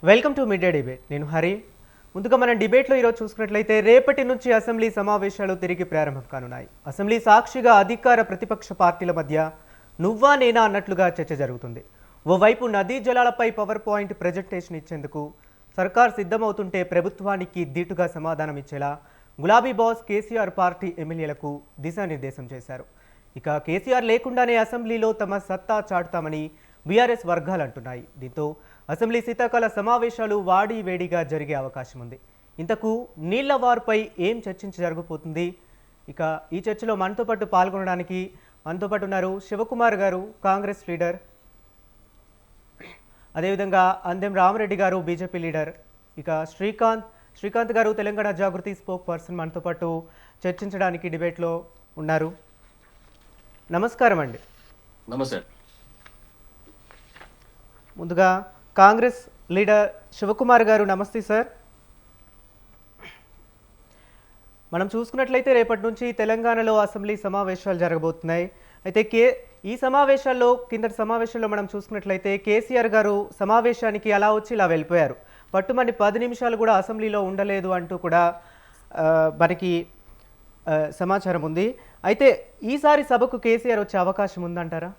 Welcome to mid day debate. నేను హరి. ముందుగా మనం డిబేట్లో ఈరోజు చూసుకున్నట్లయితే రేపటి నుంచి అసెంబ్లీ సమావేశాలు తిరిగి ప్రారంభం కానున్నాయి. అసెంబ్లీ సాక్షిగా అధికార ప్రతిపక్ష పార్టీల మధ్య నువ్వా నేనా అన్నట్లుగా చర్చ జరుగుతుంది. ఓవైపు నదీ జలాలపై పవర్ పాయింట్ ప్రజెంటేషన్ ఇచ్చేందుకు సర్కార్ సిద్ధమవుతుంటే ప్రభుత్వానికి ధీటుగా సమాధానం ఇచ్చేలా గులాబీ బాస్ కేసీఆర్ పార్టీ ఎమ్మెల్యేలకు దిశానిర్దేశం చేశారు. ఇక కేసీఆర్ లేకుండానే అసెంబ్లీలో తమ సత్తా చాటుతామని బీఆర్ఎస్ వర్గాలు అంటున్నాయి. దీంతో అసెంబ్లీ శీతాకాల సమావేశాలు వాడి వేడిగా జరిగే అవకాశం ఉంది. ఇంతకు నీళ్ల వారుపై ఏం చర్చించ జరగబోతుంది? ఇక ఈ చర్చలో మనతో పాటు పాల్గొనడానికి మనతో పాటు ఉన్నారు శివకుమార్ గారు, కాంగ్రెస్ లీడర్, అదేవిధంగా అందెం రామరెడ్డి గారు, బీజేపీ లీడర్, ఇక శ్రీకాంత్ గారు, తెలంగాణ జాగృతి స్పోక్ పర్సన్ మనతో పాటు చర్చించడానికి డిబేట్లో ఉన్నారు. నమస్కారం అండి. నమస్తే. ముందుగా కాంగ్రెస్ లీడర్ శివకుమార్ గారు, నమస్తే సార్. మనం చూసుకున్నట్లయితే రేపటి నుంచి తెలంగాణలో అసెంబ్లీ సమావేశాలు జరగబోతున్నాయి. అయితే ఈ కిందటి సమావేశంలో మనం చూసుకున్నట్లయితే కేసీఆర్ గారు సమావేశానికి అలా వచ్చి ఇలా వెళ్ళిపోయారు. పట్టుమని 10 నిమిషాలు కూడా అసెంబ్లీలో ఉండలేదు అంటూ కూడా మనకి సమాచారం ఉంది. అయితే ఈసారి సభకు కేసీఆర్ వచ్చే అవకాశం ఉందంటారా?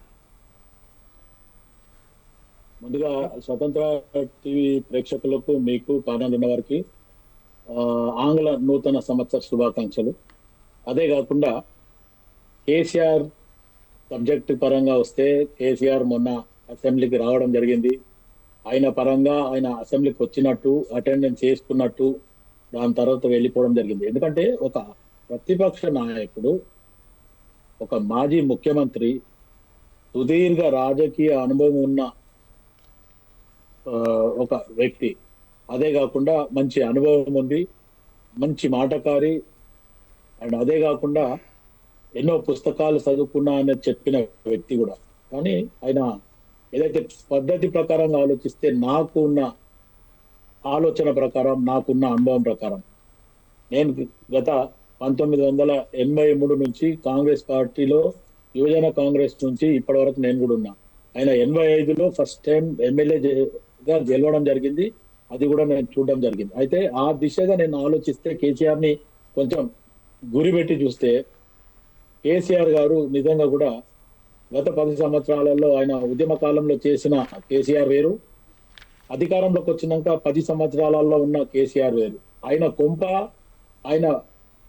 ముందుగా స్వతంత్ర టీవీ ప్రేక్షకులకు, మీకు ప్యానల్ ఉన్న వారికి ఆంగ్ల నూతన సంవత్సర శుభాకాంక్షలు. అదే కాకుండా కేసీఆర్ సబ్జెక్టు పరంగా వస్తే, కేసీఆర్ మొన్న అసెంబ్లీకి రావడం జరిగింది. ఆయన పరంగా ఆయన అసెంబ్లీకి వచ్చినట్టు, అటెండెన్స్ చేసుకున్నట్టు, దాని తర్వాత వెళ్ళిపోవడం జరిగింది. ఎందుకంటే ఒక ప్రతిపక్ష నాయకుడు, ఒక మాజీ ముఖ్యమంత్రి, సుదీర్ఘ రాజకీయ అనుభవం ఉన్న ఒక వ్యక్తి, అదే కాకుండా మంచి అనుభవం ఉంది, మంచి మాటకారి, అండ్ అదే కాకుండా ఎన్నో పుస్తకాలు చదువుకున్నా అని చెప్పిన వ్యక్తి కూడా. కానీ ఆయన ఏదైతే పద్ధతి ప్రకారంగా ఆలోచిస్తే, నాకు ఉన్న ఆలోచన ప్రకారం, నాకున్న అనుభవం ప్రకారం, నేను గత 1983 నుంచి కాంగ్రెస్ పార్టీలో, యువజన కాంగ్రెస్ నుంచి ఇప్పటి వరకు నేను కూడా ఉన్నా. ఆయన 85లో ఫస్ట్ టైం ఎమ్మెల్యేగా గెలవడం జరిగింది. అది కూడా నేను చూడడం జరిగింది. అయితే ఆ దిశగా నేను ఆలోచిస్తే, కేసీఆర్ ని కొంచెం గురి పెట్టి చూస్తే, కేసీఆర్ గారు నిజంగా కూడా గత 10 సంవత్సరాలలో ఆయన ఉద్యమ కాలంలో చేసిన కేసీఆర్ వేరు, అధికారంలోకి వచ్చినాక 10 సంవత్సరాలలో ఉన్న కేసీఆర్ వేరు. ఆయన కొంప, ఆయన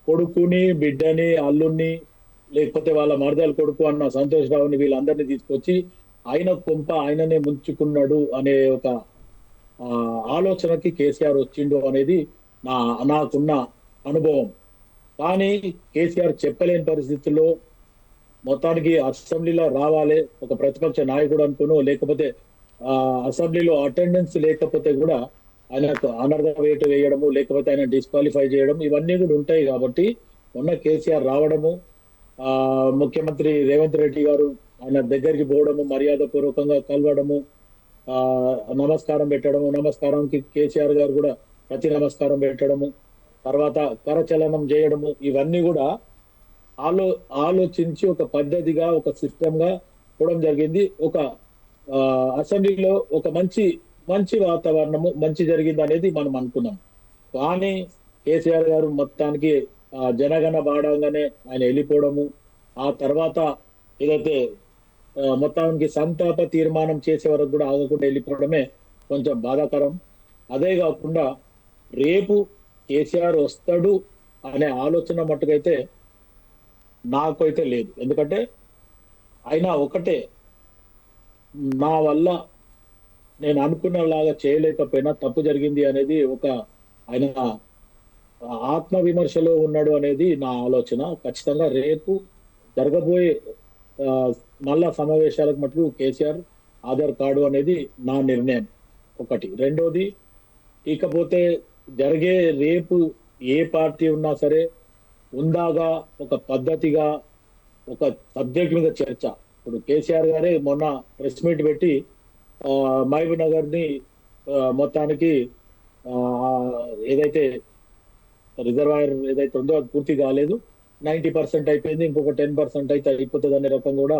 కొడుకుని, బిడ్డని, అల్లుని, లేకపోతే వాళ్ళ మరదల కొడుకు అన్న సంతోష్ రావుని, వీళ్ళందరినీ తీసుకొచ్చి ఆయన కొంప ఆయననే ముంచుకున్నాడు అనే ఒక ఆలోచనకి కేసీఆర్ వచ్చిండు అనేది నాకున్న అనుభవం. కానీ కేసీఆర్ చెప్పలేని పరిస్థితుల్లో మొత్తానికి అసెంబ్లీలో రావాలి, ఒక ప్రతిపక్ష నాయకుడు అనుకును, లేకపోతే అసెంబ్లీలో అటెండెన్స్ లేకపోతే కూడా ఆయనకు అనర్హ వేటు వేయడము, లేకపోతే ఆయన డిస్క్వాలిఫై చేయడం, ఇవన్నీ కూడా ఉంటాయి. కాబట్టి మొన్న కేసీఆర్ రావడము, ముఖ్యమంత్రి రేవంత్ రెడ్డి గారు ఆయన దగ్గరికి పోవడము, మర్యాద పూర్వకంగా కలవడము, నమస్కారం పెట్టడము, నమస్కారానికి కేసీఆర్ గారు కూడా ప్రతి నమస్కారం పెట్టడము, తర్వాత కరచలనం చేయడము, ఇవన్నీ కూడా ఆలోచించి ఒక పద్ధతిగా, ఒక సిస్టమ్ గా పోవడం జరిగింది. ఒక అసెంబ్లీలో ఒక మంచి వాతావరణము, మంచి జరిగింది అనేది మనం అనుకున్నాం. కానీ కేసీఆర్ గారు మొత్తానికి జనగణ బాడంగానే ఆయన వెళ్ళిపోవడము, ఆ తర్వాత ఏదైతే మొత్తానికి సంతాప తీర్మానం చేసే వరకు కూడా ఆగకుండా వెళ్ళిపోవడమే కొంచెం బాధాకరం. అదే కాకుండా రేపు కేసీఆర్ వస్తాడు అనే ఆలోచన మట్టుకైతే నాకైతే లేదు. ఎందుకంటే ఆయన ఒకటే, నా వల్ల నేను అనుకున్నలాగా చేయలేకపోయినా తప్పు జరిగింది అనేది ఒక ఆయన ఆత్మ విమర్శలో ఉన్నాడు అనేది నా ఆలోచన. ఖచ్చితంగా రేపు జరగబోయే మళ్ళా సమావేశాలకు మటుకు కేసీఆర్ ఆధార్ కార్డు అనేది నా నిర్ణయం ఒకటి. రెండోది, ఇకపోతే జరిగే రేపు ఏ పార్టీ ఉన్నా సరే ఉందాగా, ఒక పద్ధతిగా, ఒక సబ్జెక్ట్ మీద చర్చ. ఇప్పుడు కేసీఆర్ గారే మొన్న ప్రెస్ మీట్ పెట్టి మహబూబ్ నగర్ ని మొత్తానికి ఏదైతే రిజర్వాయర్ ఏదైతే ఉందో అది పూర్తి కాలేదు, 90% అయిపోయింది, ఇంకొక 10% అయితే అయిపోతుంది అనే రకం కూడా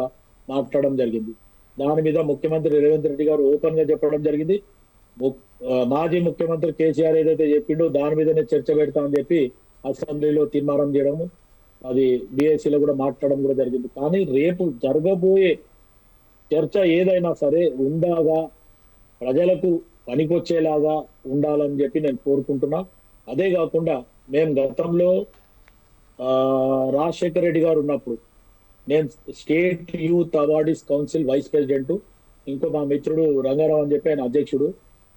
మాట్లాడడం జరిగింది. దాని మీద ముఖ్యమంత్రి రేవంత్ రెడ్డి గారు ఓపెన్ గా చెప్పడం జరిగింది. మాజీ ముఖ్యమంత్రి కేసీఆర్ ఏదైతే చెప్పిండో దాని మీదనే చర్చ పెడతామని చెప్పి అసెంబ్లీలో తీర్మానం చేయడము, అది బీఎస్సీలో కూడా మాట్లాడడం కూడా జరిగింది. కానీ రేపు జరగబోయే చర్చ ఏదైనా సరే ఉండాగా ప్రజలకు పనికొచ్చేలాగా ఉండాలని చెప్పి నేను కోరుకుంటున్నా. అదే కాకుండా మేము గతంలో రాజశేఖర రెడ్డి గారు ఉన్నప్పుడు నేను state youth awardees council vice president, ఇంకో మా మిత్రుడు రంగారావు అని చెప్పి ఆయన అధ్యక్షుడు,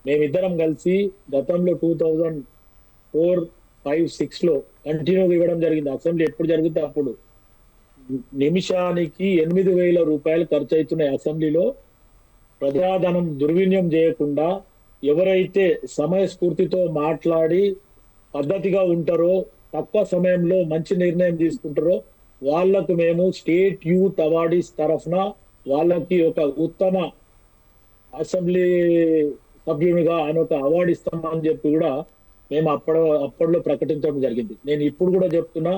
మేమిద్దరం కలిసి గతంలో 2004, 5, 6 లో కంటిన్యూగా ఇవ్వడం జరిగింది. అసెంబ్లీ ఎప్పుడు జరిగితే అప్పుడు నిమిషానికి 8,000 రూపాయలు ఖర్చు అవుతున్నాయి. అసెంబ్లీలో ప్రజాధనం దుర్వినియోగం చేయకుండా ఎవరైతే సమయస్ఫూర్తితో మాట్లాడి పద్ధతిగా ఉంటారో, తక్కువ సమయంలో మంచి నిర్ణయం తీసుకుంటారో వాళ్లకు మేము స్టేట్ యూత్ అవార్డీస్ తరఫున వాళ్ళకి ఒక ఉత్తమ అసెంబ్లీ సభ్యునిగా ఆయన ఒక అవార్డు ఇస్తామని చెప్పి కూడా మేము అప్పట్లో ప్రకటించడం జరిగింది. నేను ఇప్పుడు కూడా చెప్తున్నా,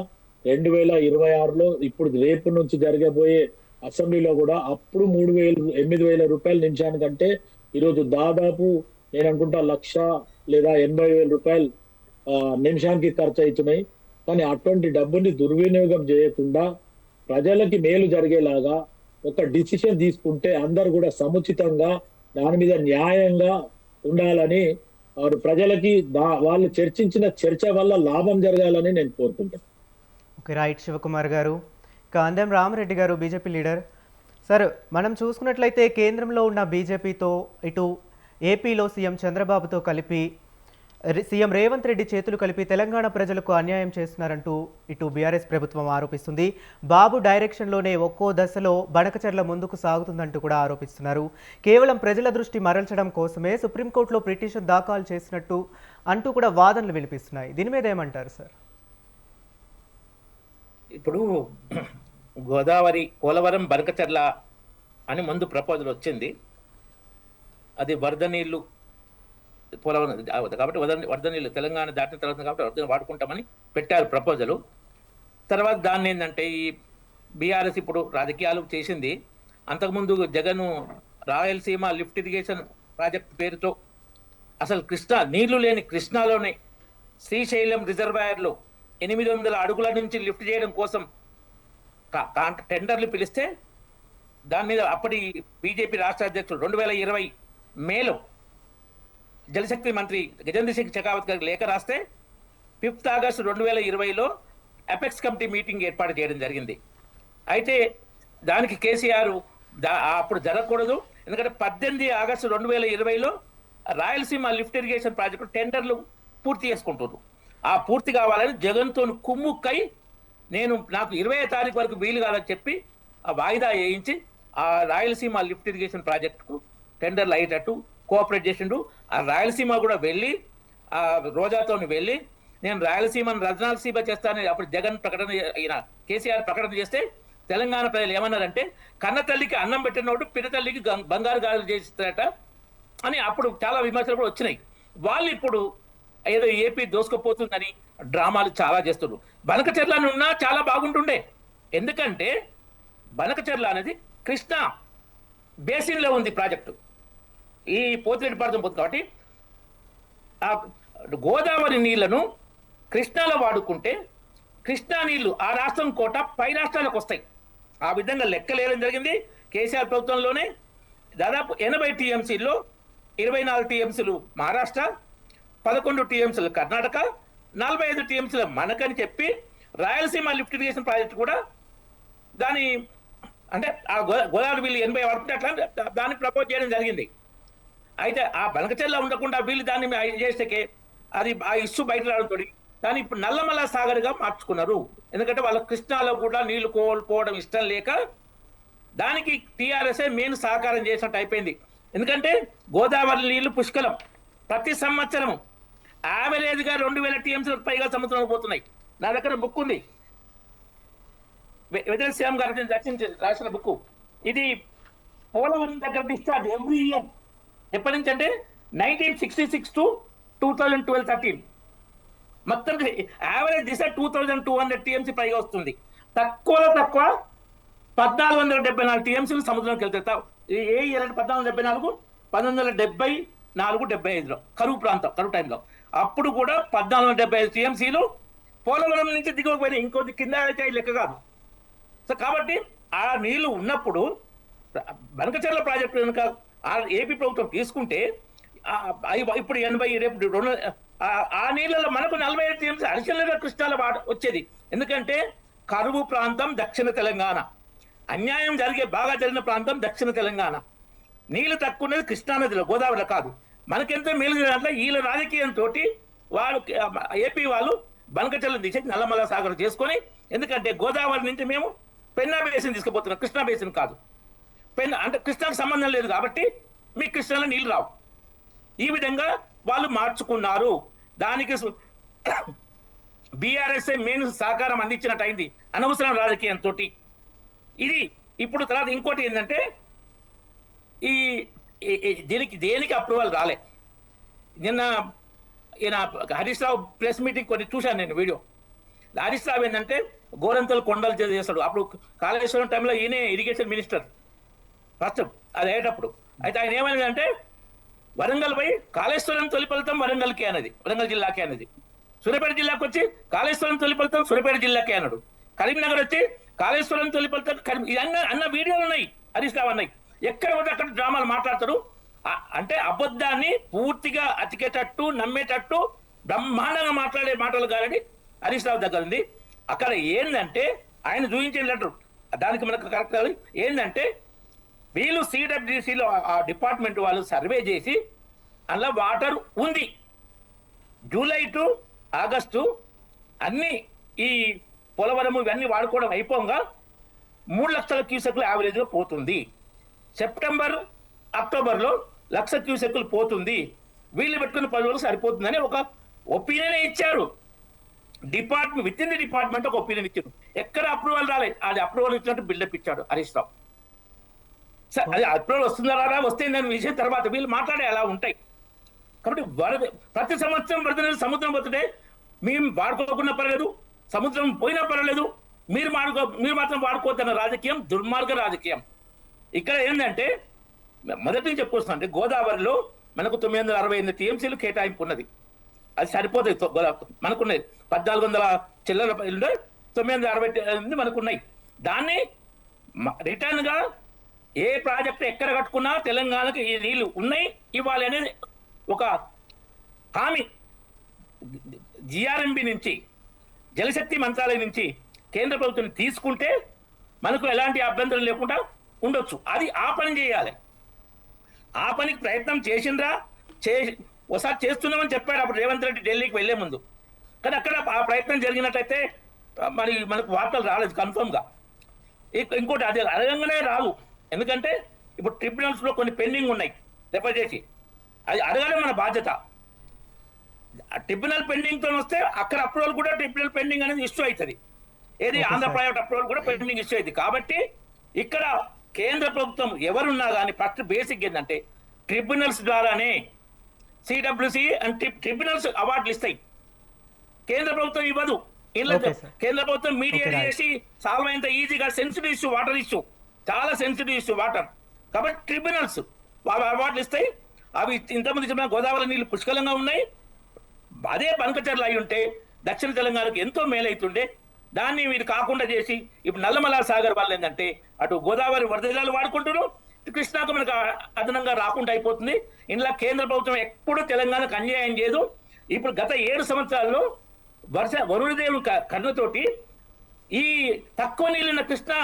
2026లో ఇప్పుడు రేపు నుంచి జరగబోయే అసెంబ్లీలో కూడా అప్పుడు 8,000 రూపాయల నిమిషానికంటే ఈరోజు దాదాపు నేను అనుకుంటా 1,00,000 లేదా 80,000 రూపాయలు నిమిషానికి ఖర్చు అవుతున్నాయి. కానీ అటువంటి డబ్బుని దుర్వినియోగం చేయకుండా ప్రజలకి మేలు జరిగేలాగా ఒక డిసిషన్ తీసుకుంటే అందరు కూడా సముచితంగా దాని మీద న్యాయంగా ఉండాలని, వారు ప్రజలకి వాళ్ళు చర్చించిన చర్చ వల్ల లాభం జరగాలని నేను కోరుకుంటాను. ఓకే, రైట్ శివకుమార్ గారు. ఇక అందెం రామరెడ్డి గారు, బీజేపీ లీడర్. సార్, మనం చూసుకున్నట్లయితే కేంద్రంలో ఉన్న బీజేపీతో ఇటు ఏపీలో సీఎం చంద్రబాబుతో కలిపి సీఎం రేవంత్ రెడ్డి చేతులు కలిపి తెలంగాణ ప్రజలకు అన్యాయం చేస్తున్నారంటూ ఇటు బీఆర్ఎస్ ప్రభుత్వం ఆరోపిస్తుంది. బాబు డైరెక్షన్లోనే ఒక్కో దశలో బనకచర్ల ముందుకు సాగుతుందంటూ కూడా ఆరోపిస్తున్నారు. కేవలం ప్రజల దృష్టి మరల్చడం కోసమే సుప్రీంకోర్టులో పిటిషన్ దాఖలు చేసినట్టు అంటూ కూడా వాదనలు వినిపిస్తున్నాయి. దీని మీద ఏమంటారు సార్? ఇప్పుడు గోదావరి పోలవరం బనకచర్ల అని ముందు ప్రపోజల్ వచ్చింది. అది వరద నీళ్లు పోలవరం కాబట్టి వరద నీళ్లు తెలంగాణ దాటిన తర్వాత కాబట్టి వరద వాడుకుంటామని పెట్టారు ప్రపోజలు. తర్వాత దాన్ని ఏంటంటే ఈ బీఆర్ఎస్ ఇప్పుడు రాజకీయాలు చేసింది. అంతకుముందు Jagan Rayalaseema lift irrigation project పేరుతో అసలు కృష్ణా నీళ్లు లేని కృష్ణాలోనే శ్రీశైలం రిజర్వాయర్లో 800 అడుగుల నుంచి లిఫ్ట్ చేయడం కోసం టెండర్లు పిలిస్తే దాని మీద అప్పటి బీజేపీ రాష్ట్ర అధ్యక్షుడు 2020 మేలో జలశక్తి మంత్రి గజేంద్ర సింగ్ షెకావత్ గారికి లేఖ రాస్తే 5 ఆగస్టు 2020లో అపెక్స్ కమిటీ మీటింగ్ ఏర్పాటు చేయడం జరిగింది. అయితే దానికి కేసీఆర్ అప్పుడు జరగకూడదు, ఎందుకంటే 18 ఆగస్టు 2020లో రాయలసీమ లిఫ్ట్ ఇరిగేషన్ ప్రాజెక్టు టెండర్లు పూర్తి చేసుకుంటున్నారు. ఆ పూర్తి కావాలని జగన్తో కుమ్ముక్కై నాకు 20వ తారీఖు వరకు వీలు కాదని చెప్పి ఆ వాయిదా వేయించి ఆ రాయలసీమ లిఫ్ట్ ఇరిగేషన్ ప్రాజెక్టుకు టెండర్లు అయ్యేటట్టు కోఆపరేట్ చేసిండు. ఆ రాయలసీమ కూడా వెళ్ళి ఆ రోజాతో వెళ్ళి నేను రాయలసీమను రజనాలసీమ చేస్తానని అప్పుడు జగన్ ప్రకటన అయిన కేసీఆర్ ప్రకటన చేస్తే తెలంగాణ ప్రజలు ఏమన్నారంటే కన్న తల్లికి అన్నం పెట్టినోడు పిన్న తల్లికి బంగారు గాజులు చేస్తారట అని అప్పుడు చాలా విమర్శలు కూడా వచ్చినాయి. వాళ్ళు ఇప్పుడు ఏదో ఏపీ దోసుకుపోతుందని డ్రామాలు చాలా చేస్తున్నారు. బనకచెర్ల ఉన్నా చాలా బాగుంటుండే, ఎందుకంటే బనకచెర్ల అనేది కృష్ణా బేసిన్లో ఉంది ప్రాజెక్టు, ఈ పోతిరెడ్డిపాలెం పోతుంది కాబట్టి ఆ గోదావరి నీళ్లను కృష్ణాలో వాడుకుంటే కృష్ణా నీళ్లు ఆ రాష్ట్రం కోట పై రాష్ట్రాలకు వస్తాయి. ఆ విధంగా లెక్కలేయడం జరిగింది. కేసీఆర్ ప్రభుత్వంలోనే దాదాపు 80 టీఎంసీల్లో 24 టీఎంసీలు మహారాష్ట్ర, 11 టీఎంసీలు కర్ణాటక, 45 టీఎంసీలు మనకని చెప్పి రాయలసీమ లిఫ్ట్ ఇరిగేషన్ ప్రాజెక్టు కూడా దాని అంటే ఆ గోదావరి వీళ్ళు 80 వాడుకుంటే అట్లా దాన్ని ప్రపోజ్ చేయడం జరిగింది. అయితే ఆ బనకచెర్ల ఉండకుండా వీళ్ళు దాన్ని చేస్తే అది ఆ ఇష్యూ బయట రావడంతో దాన్ని ఇప్పుడు నల్లమల్ల సాగర్గా మార్చుకున్నారు. ఎందుకంటే వాళ్ళ కృష్ణాలో కూడా నీళ్లు కోల్పోవడం ఇష్టం లేక దానికి టీఆర్ఎస్ఏ మెయిన్ సహకారం చేసినట్టు అయిపోయింది. ఎందుకంటే గోదావరి నీళ్లు పుష్కలం, ప్రతి సంవత్సరం యావరేజ్గా 2000 టీఎంసీలకు పైగా సముద్రంలో పోతున్నాయి. నా దగ్గర బుక్ ఉంది, వెదర్ శ్యామ్ గారు రాసిన బుక్. ఇది పోలవరం దగ్గర డిశ్చార్జ్ ఎవ్రీ ఇయర్ ఎప్పటి నుంచి అంటే 1966 to 2012-13 మొత్తం యావరేజ్ దిశ 2200 టీఎంసీ పైగా వస్తుంది. తక్కువలో తక్కువ 1474 టీఎంసీలు సముద్రంలోకి వెళ్తాయి. ఏ ఇయర్ అంటే 1474, 1970, 475లో కరువు ప్రాంతం, కరువు టైంలో అప్పుడు కూడా 1475 టీఎంసీలు పోలవరం నుంచి దిగువపోయినాయి. ఇంకొద్ది కింద అయితే లెక్క కాదు. సో కాబట్టి ఆ నీళ్లు ఉన్నప్పుడు బనకచెర్ల ప్రాజెక్టు కనుక ఏపీ ప్రభుత్వం తీసుకుంటే ఇప్పుడు 80 రేపు ఆ నీళ్ళలో మనకు 45 టీఎంసీ అడిషనల్గా కృష్ణాల వచ్చేది. ఎందుకంటే కరువు ప్రాంతం దక్షిణ తెలంగాణ, అన్యాయం బాగా జరిగిన ప్రాంతం దక్షిణ తెలంగాణ. నీళ్లు తక్కువ ఉన్నది కృష్ణానదిలో, గోదావరిలో కాదు. మనకెంతో మేలు దాంట్లో వీళ్ళ రాజకీయంతో వాళ్ళు ఏపీ వాళ్ళు బనకచెర్లను తీసేసి నల్లమల సాగర్ చేసుకొని, ఎందుకంటే గోదావరి నుంచి మేము పెన్నా బేసిన్ తీసుకుపోతున్నాం, కృష్ణా బేసిన్ కాదు. అంటే కృష్ణాకు సంబంధం లేదు కాబట్టి మీకు కృష్ణాలో నీళ్లు రావు. ఈ విధంగా వాళ్ళు మార్చుకున్నారు. దానికి బీఆర్ఎస్ఏ మెయిన్ సహకారం అందించినట్టు అయింది అనవసరం రాజకీయంతో. ఇది ఇప్పుడు తర్వాత ఇంకోటి ఏంటంటే ఈ దేనికి అప్రూవల్ రాలే. నిన్న ఈయన హరీష్ రావు ప్రెస్ మీటింగ్ కొన్ని చూశాను నేను వీడియో. హరీష్ రావు ఏంటంటే గోరంతలు కొండలు చేస్తాడు. అప్పుడు కాళేశ్వరం టైంలో ఈయనే ఇరిగేషన్ మినిస్టర్ ఫస్ట్ అది అయ్యేటప్పుడు. అయితే ఆయన ఏమైందంటే వరంగల్ పోయి కాళేశ్వరం తొలి ఫలితం వరంగల్కి అన్నది, వరంగల్ జిల్లాకే అన్నది. సూర్యాపేట జిల్లాకు వచ్చి కాళేశ్వరం తొలి ఫలితం సూర్యాపేట జిల్లాకే అన్నాడు. కరీంనగర్ వచ్చి కాళేశ్వరం తొలి ఫలితం అన్న వీడియోలు ఉన్నాయి, హరీష్ రావు అన్నాయి. ఎక్కడ పోతే అక్కడ డ్రామాలు మాట్లాడతారు. అంటే అబద్ధాన్ని పూర్తిగా అతికేటట్టు నమ్మేటట్టు బ్రహ్మాండంగా మాట్లాడే మాటలు కాదని హరీష్ రావు దగ్గర ఉంది. అక్కడ ఏంటంటే ఆయన చూపించే లెటర్, దానికి మనకు కరెక్ట్ ఏంటంటే వీళ్ళు సిడబ్ల్యూసిలో ఆ డిపార్ట్మెంట్ వాళ్ళు సర్వే చేసి అందులో వాటర్ ఉంది. జూలై టు ఆగస్టు అన్ని ఈ పోలవరము ఇవన్నీ వాడుకోవడం అయిపోగా 3 లక్షల క్యూసెక్లు యావరేజ్గా పోతుంది. సెప్టెంబర్ అక్టోబర్లో 1,00,000 క్యూసెక్లు పోతుంది. వీళ్ళు పెట్టుకున్న 10 రోజులు సరిపోతుందని ఒక ఒపీనియన్ ఇచ్చారు. విత్ ఇన్ ది డిపార్ట్మెంట్ ఒక ఒపీనియన్ ఇచ్చారు. ఎక్కడ అప్రూవల్ రాలేదు. అది అప్రూవల్ ఇచ్చినట్టు బిల్డప్ ఇచ్చాడు హరీష్ రావు. సార్ అది అప్రూవల్ వస్తుందా రాదా, వస్తే దాని విషయం తర్వాత వీళ్ళు మాట్లాడే అలా ఉంటాయి. కాబట్టి ప్రతి సంవత్సరం వరద నీళ్ళు సముద్రం పోతుంటే మేము వాడుకోకుండా పర్లేదు, సముద్రం పోయినా పర్వాలేదు, మీరు మాత్రం వాడుకోవద్దన్న రాజకీయం దుర్మార్గ రాజకీయం. ఇక్కడ ఏంటంటే మొదటి నుంచి చెప్పుకొస్తాం అంటే గోదావరిలో మనకు 968 టీఎంసీలు కేటాయింపు ఉన్నది. అది సరిపోతుంది. మనకున్నది 1400 చిల్లర 968 మనకున్నాయి. దాన్ని రిటర్న్ గా ఏ ప్రాజెక్టు ఎక్కడ కట్టుకున్నా తెలంగాణకు ఈ నీళ్లు ఉన్నాయి ఇవ్వాలి అనేది ఒక హామీ జిఆర్ఎంబి నుంచి, జలశక్తి మంత్రాలయం నుంచి కేంద్ర ప్రభుత్వం తీసుకుంటే మనకు ఎలాంటి అభ్యంతరం లేకుండా ఉండొచ్చు. అది ఆ పని చేయాలి. ఆ పనికి ప్రయత్నం చేసిండ్రా, ఒకసారి చేస్తున్నామని చెప్పాడు అప్పుడు రేవంత్ రెడ్డి ఢిల్లీకి వెళ్లే ముందు. కానీ అక్కడ ఆ ప్రయత్నం జరిగినట్టయితే మరి మనకు వార్తలు రాలేదు కన్ఫర్మ్గా. ఇంకోటి అది అడగంగానే రాదు. ఎందుకంటే ఇప్పుడు ట్రిబ్యునల్స్లో కొన్ని పెండింగ్ ఉన్నాయి, రెఫర్ చేసి అది అడగడం మన బాధ్యత. ట్రిబ్యునల్ పెండింగ్తో వస్తే అక్కడ అప్రూవల్ కూడా ట్రిబ్యునల్ పెండింగ్ అనేది ఇష్యూ అవుతుంది. ఏది ఆంధ్ర ప్రైవేట్ అప్రూవల్ కూడా పెండింగ్ ఇష్యూ అవుతుంది. కాబట్టి ఇక్కడ కేంద్ర ప్రభుత్వం ఎవరున్నా కానీ ఫస్ట్ బేసిక్ ఏంటంటే ట్రిబ్యునల్స్ ద్వారానే సిడబ్ల్యూసి అండ్ ట్రిబ్యునల్స్ అవార్డులు ఇస్తాయి. కేంద్ర ప్రభుత్వం ఇవ్వదు. కేంద్ర ప్రభుత్వం మీడియేట్ చేసి సాల్వ్ అయినంత ఈజీగా సెన్సిటివ్ ఇష్యూ, వాటర్ ఇష్యూ చాలా సెన్సిటివ్ ఇష్యూ వాటర్. కాబట్టి ట్రిబ్యునల్స్ అవార్డులు ఇస్తాయి. అవి ఇంతకుముందు చెప్పిన గోదావరి నీళ్లు పుష్కలంగా ఉన్నాయి. అదే బనకచెర్ల అయి ఉంటే దక్షిణ తెలంగాణకు ఎంతో మేలైతుండే. దాన్ని మీరు కాకుండా చేసి ఇప్పుడు నల్లమల సాగర్ వాళ్ళు ఏంటంటే అటు గోదావరి వరద జలాలు వాడుకుంటారు, కృష్ణాకు మనకు అదనంగా రాకుండా అయిపోతుంది. ఇందులో కేంద్ర ప్రభుత్వం ఎప్పుడు తెలంగాణకు అన్యాయం చేయదు. ఇప్పుడు గత 7 సంవత్సరాల్లో వరుణదేవుని కరుణతోటి ఈ తక్కువ నీళ్ళున్న కృష్ణా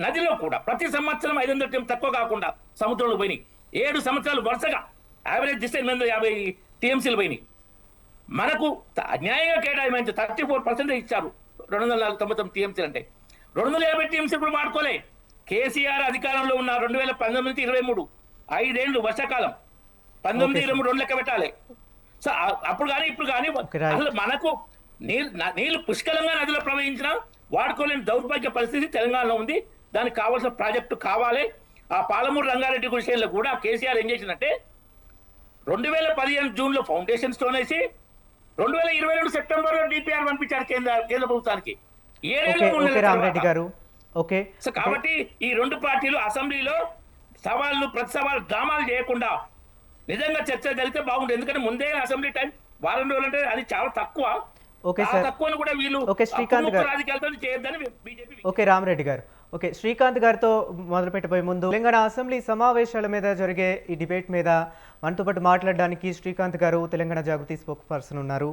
నదిలో కూడా ప్రతి సంవత్సరం 500 టీఎం తక్కువ కాకుండా సముద్రంలో పోయినాయి. 7 సంవత్సరాలు వరుసగా యావరేజ్ దిశ 850 టీఎంసీలు పోయినాయి. మనకు అన్యాయంగా కేటాయించి 34% ఇచ్చారు. 299 టీఎంసీలు అంటే 250 టీఎంసీ ఇప్పుడు వాడుకోలే. కేసీఆర్ అధికారంలో ఉన్న 2019-23 5 ఏళ్ళు వర్షాకాలం 19-23 2 లెక్క పెట్టాలి. సో అప్పుడు కానీ ఇప్పుడు కానీ అసలు మనకు నీళ్లు పుష్కలంగా నదిలో ప్రవహించిన వాడుకోలేని దౌర్భాగ్య పరిస్థితి తెలంగాణలో ఉంది. దానికి కావాల్సిన ప్రాజెక్టు కావాలి. ఆ పాలమూరు రంగారెడ్డి విషయంలో కూడా కేసీఆర్ ఏం చేసిందంటే 2015 జూన్లో ఫౌండేషన్ స్టోన్ వేసి 2022 సెప్టెంబర్లో డిపిఆర్ పంపించారు కేంద్ర ప్రభుత్వానికి. రామరెడ్డి గారు ఓకే. సో కాబట్టి ఈ 2 పార్టీలు అసెంబ్లీలో ప్రతి సవాళ్ళు డ్రామాలు చేయకుండా నిజంగా చర్చ జరిగితే బాగుంటుంది. ఎందుకంటే ముందే అసెంబ్లీ టైం వారం రోజులు అంటే అది చాలా తక్కువ. ఓకే చాలా సార్. తక్కువని కూడా వీళ్ళు ఓకే శ్రీకాంత్ గారు. రాజకీయాలతో చేయొద్దని బీజేపీ. ఓకే రామరెడ్డి గారు. ఓకే శ్రీకాంత్ గారితో మొదలు పెట్టబోయే ముందు తెలంగాణ అసెంబ్లీ సమావేశాల మీద జరిగే ఈ డిబేట్ మీద మనతో పాటు మాట్లాడడానికి శ్రీకాంత్ గారు తెలంగాణ జాగృతి స్పోక్ పర్సన్ ఉన్నారు.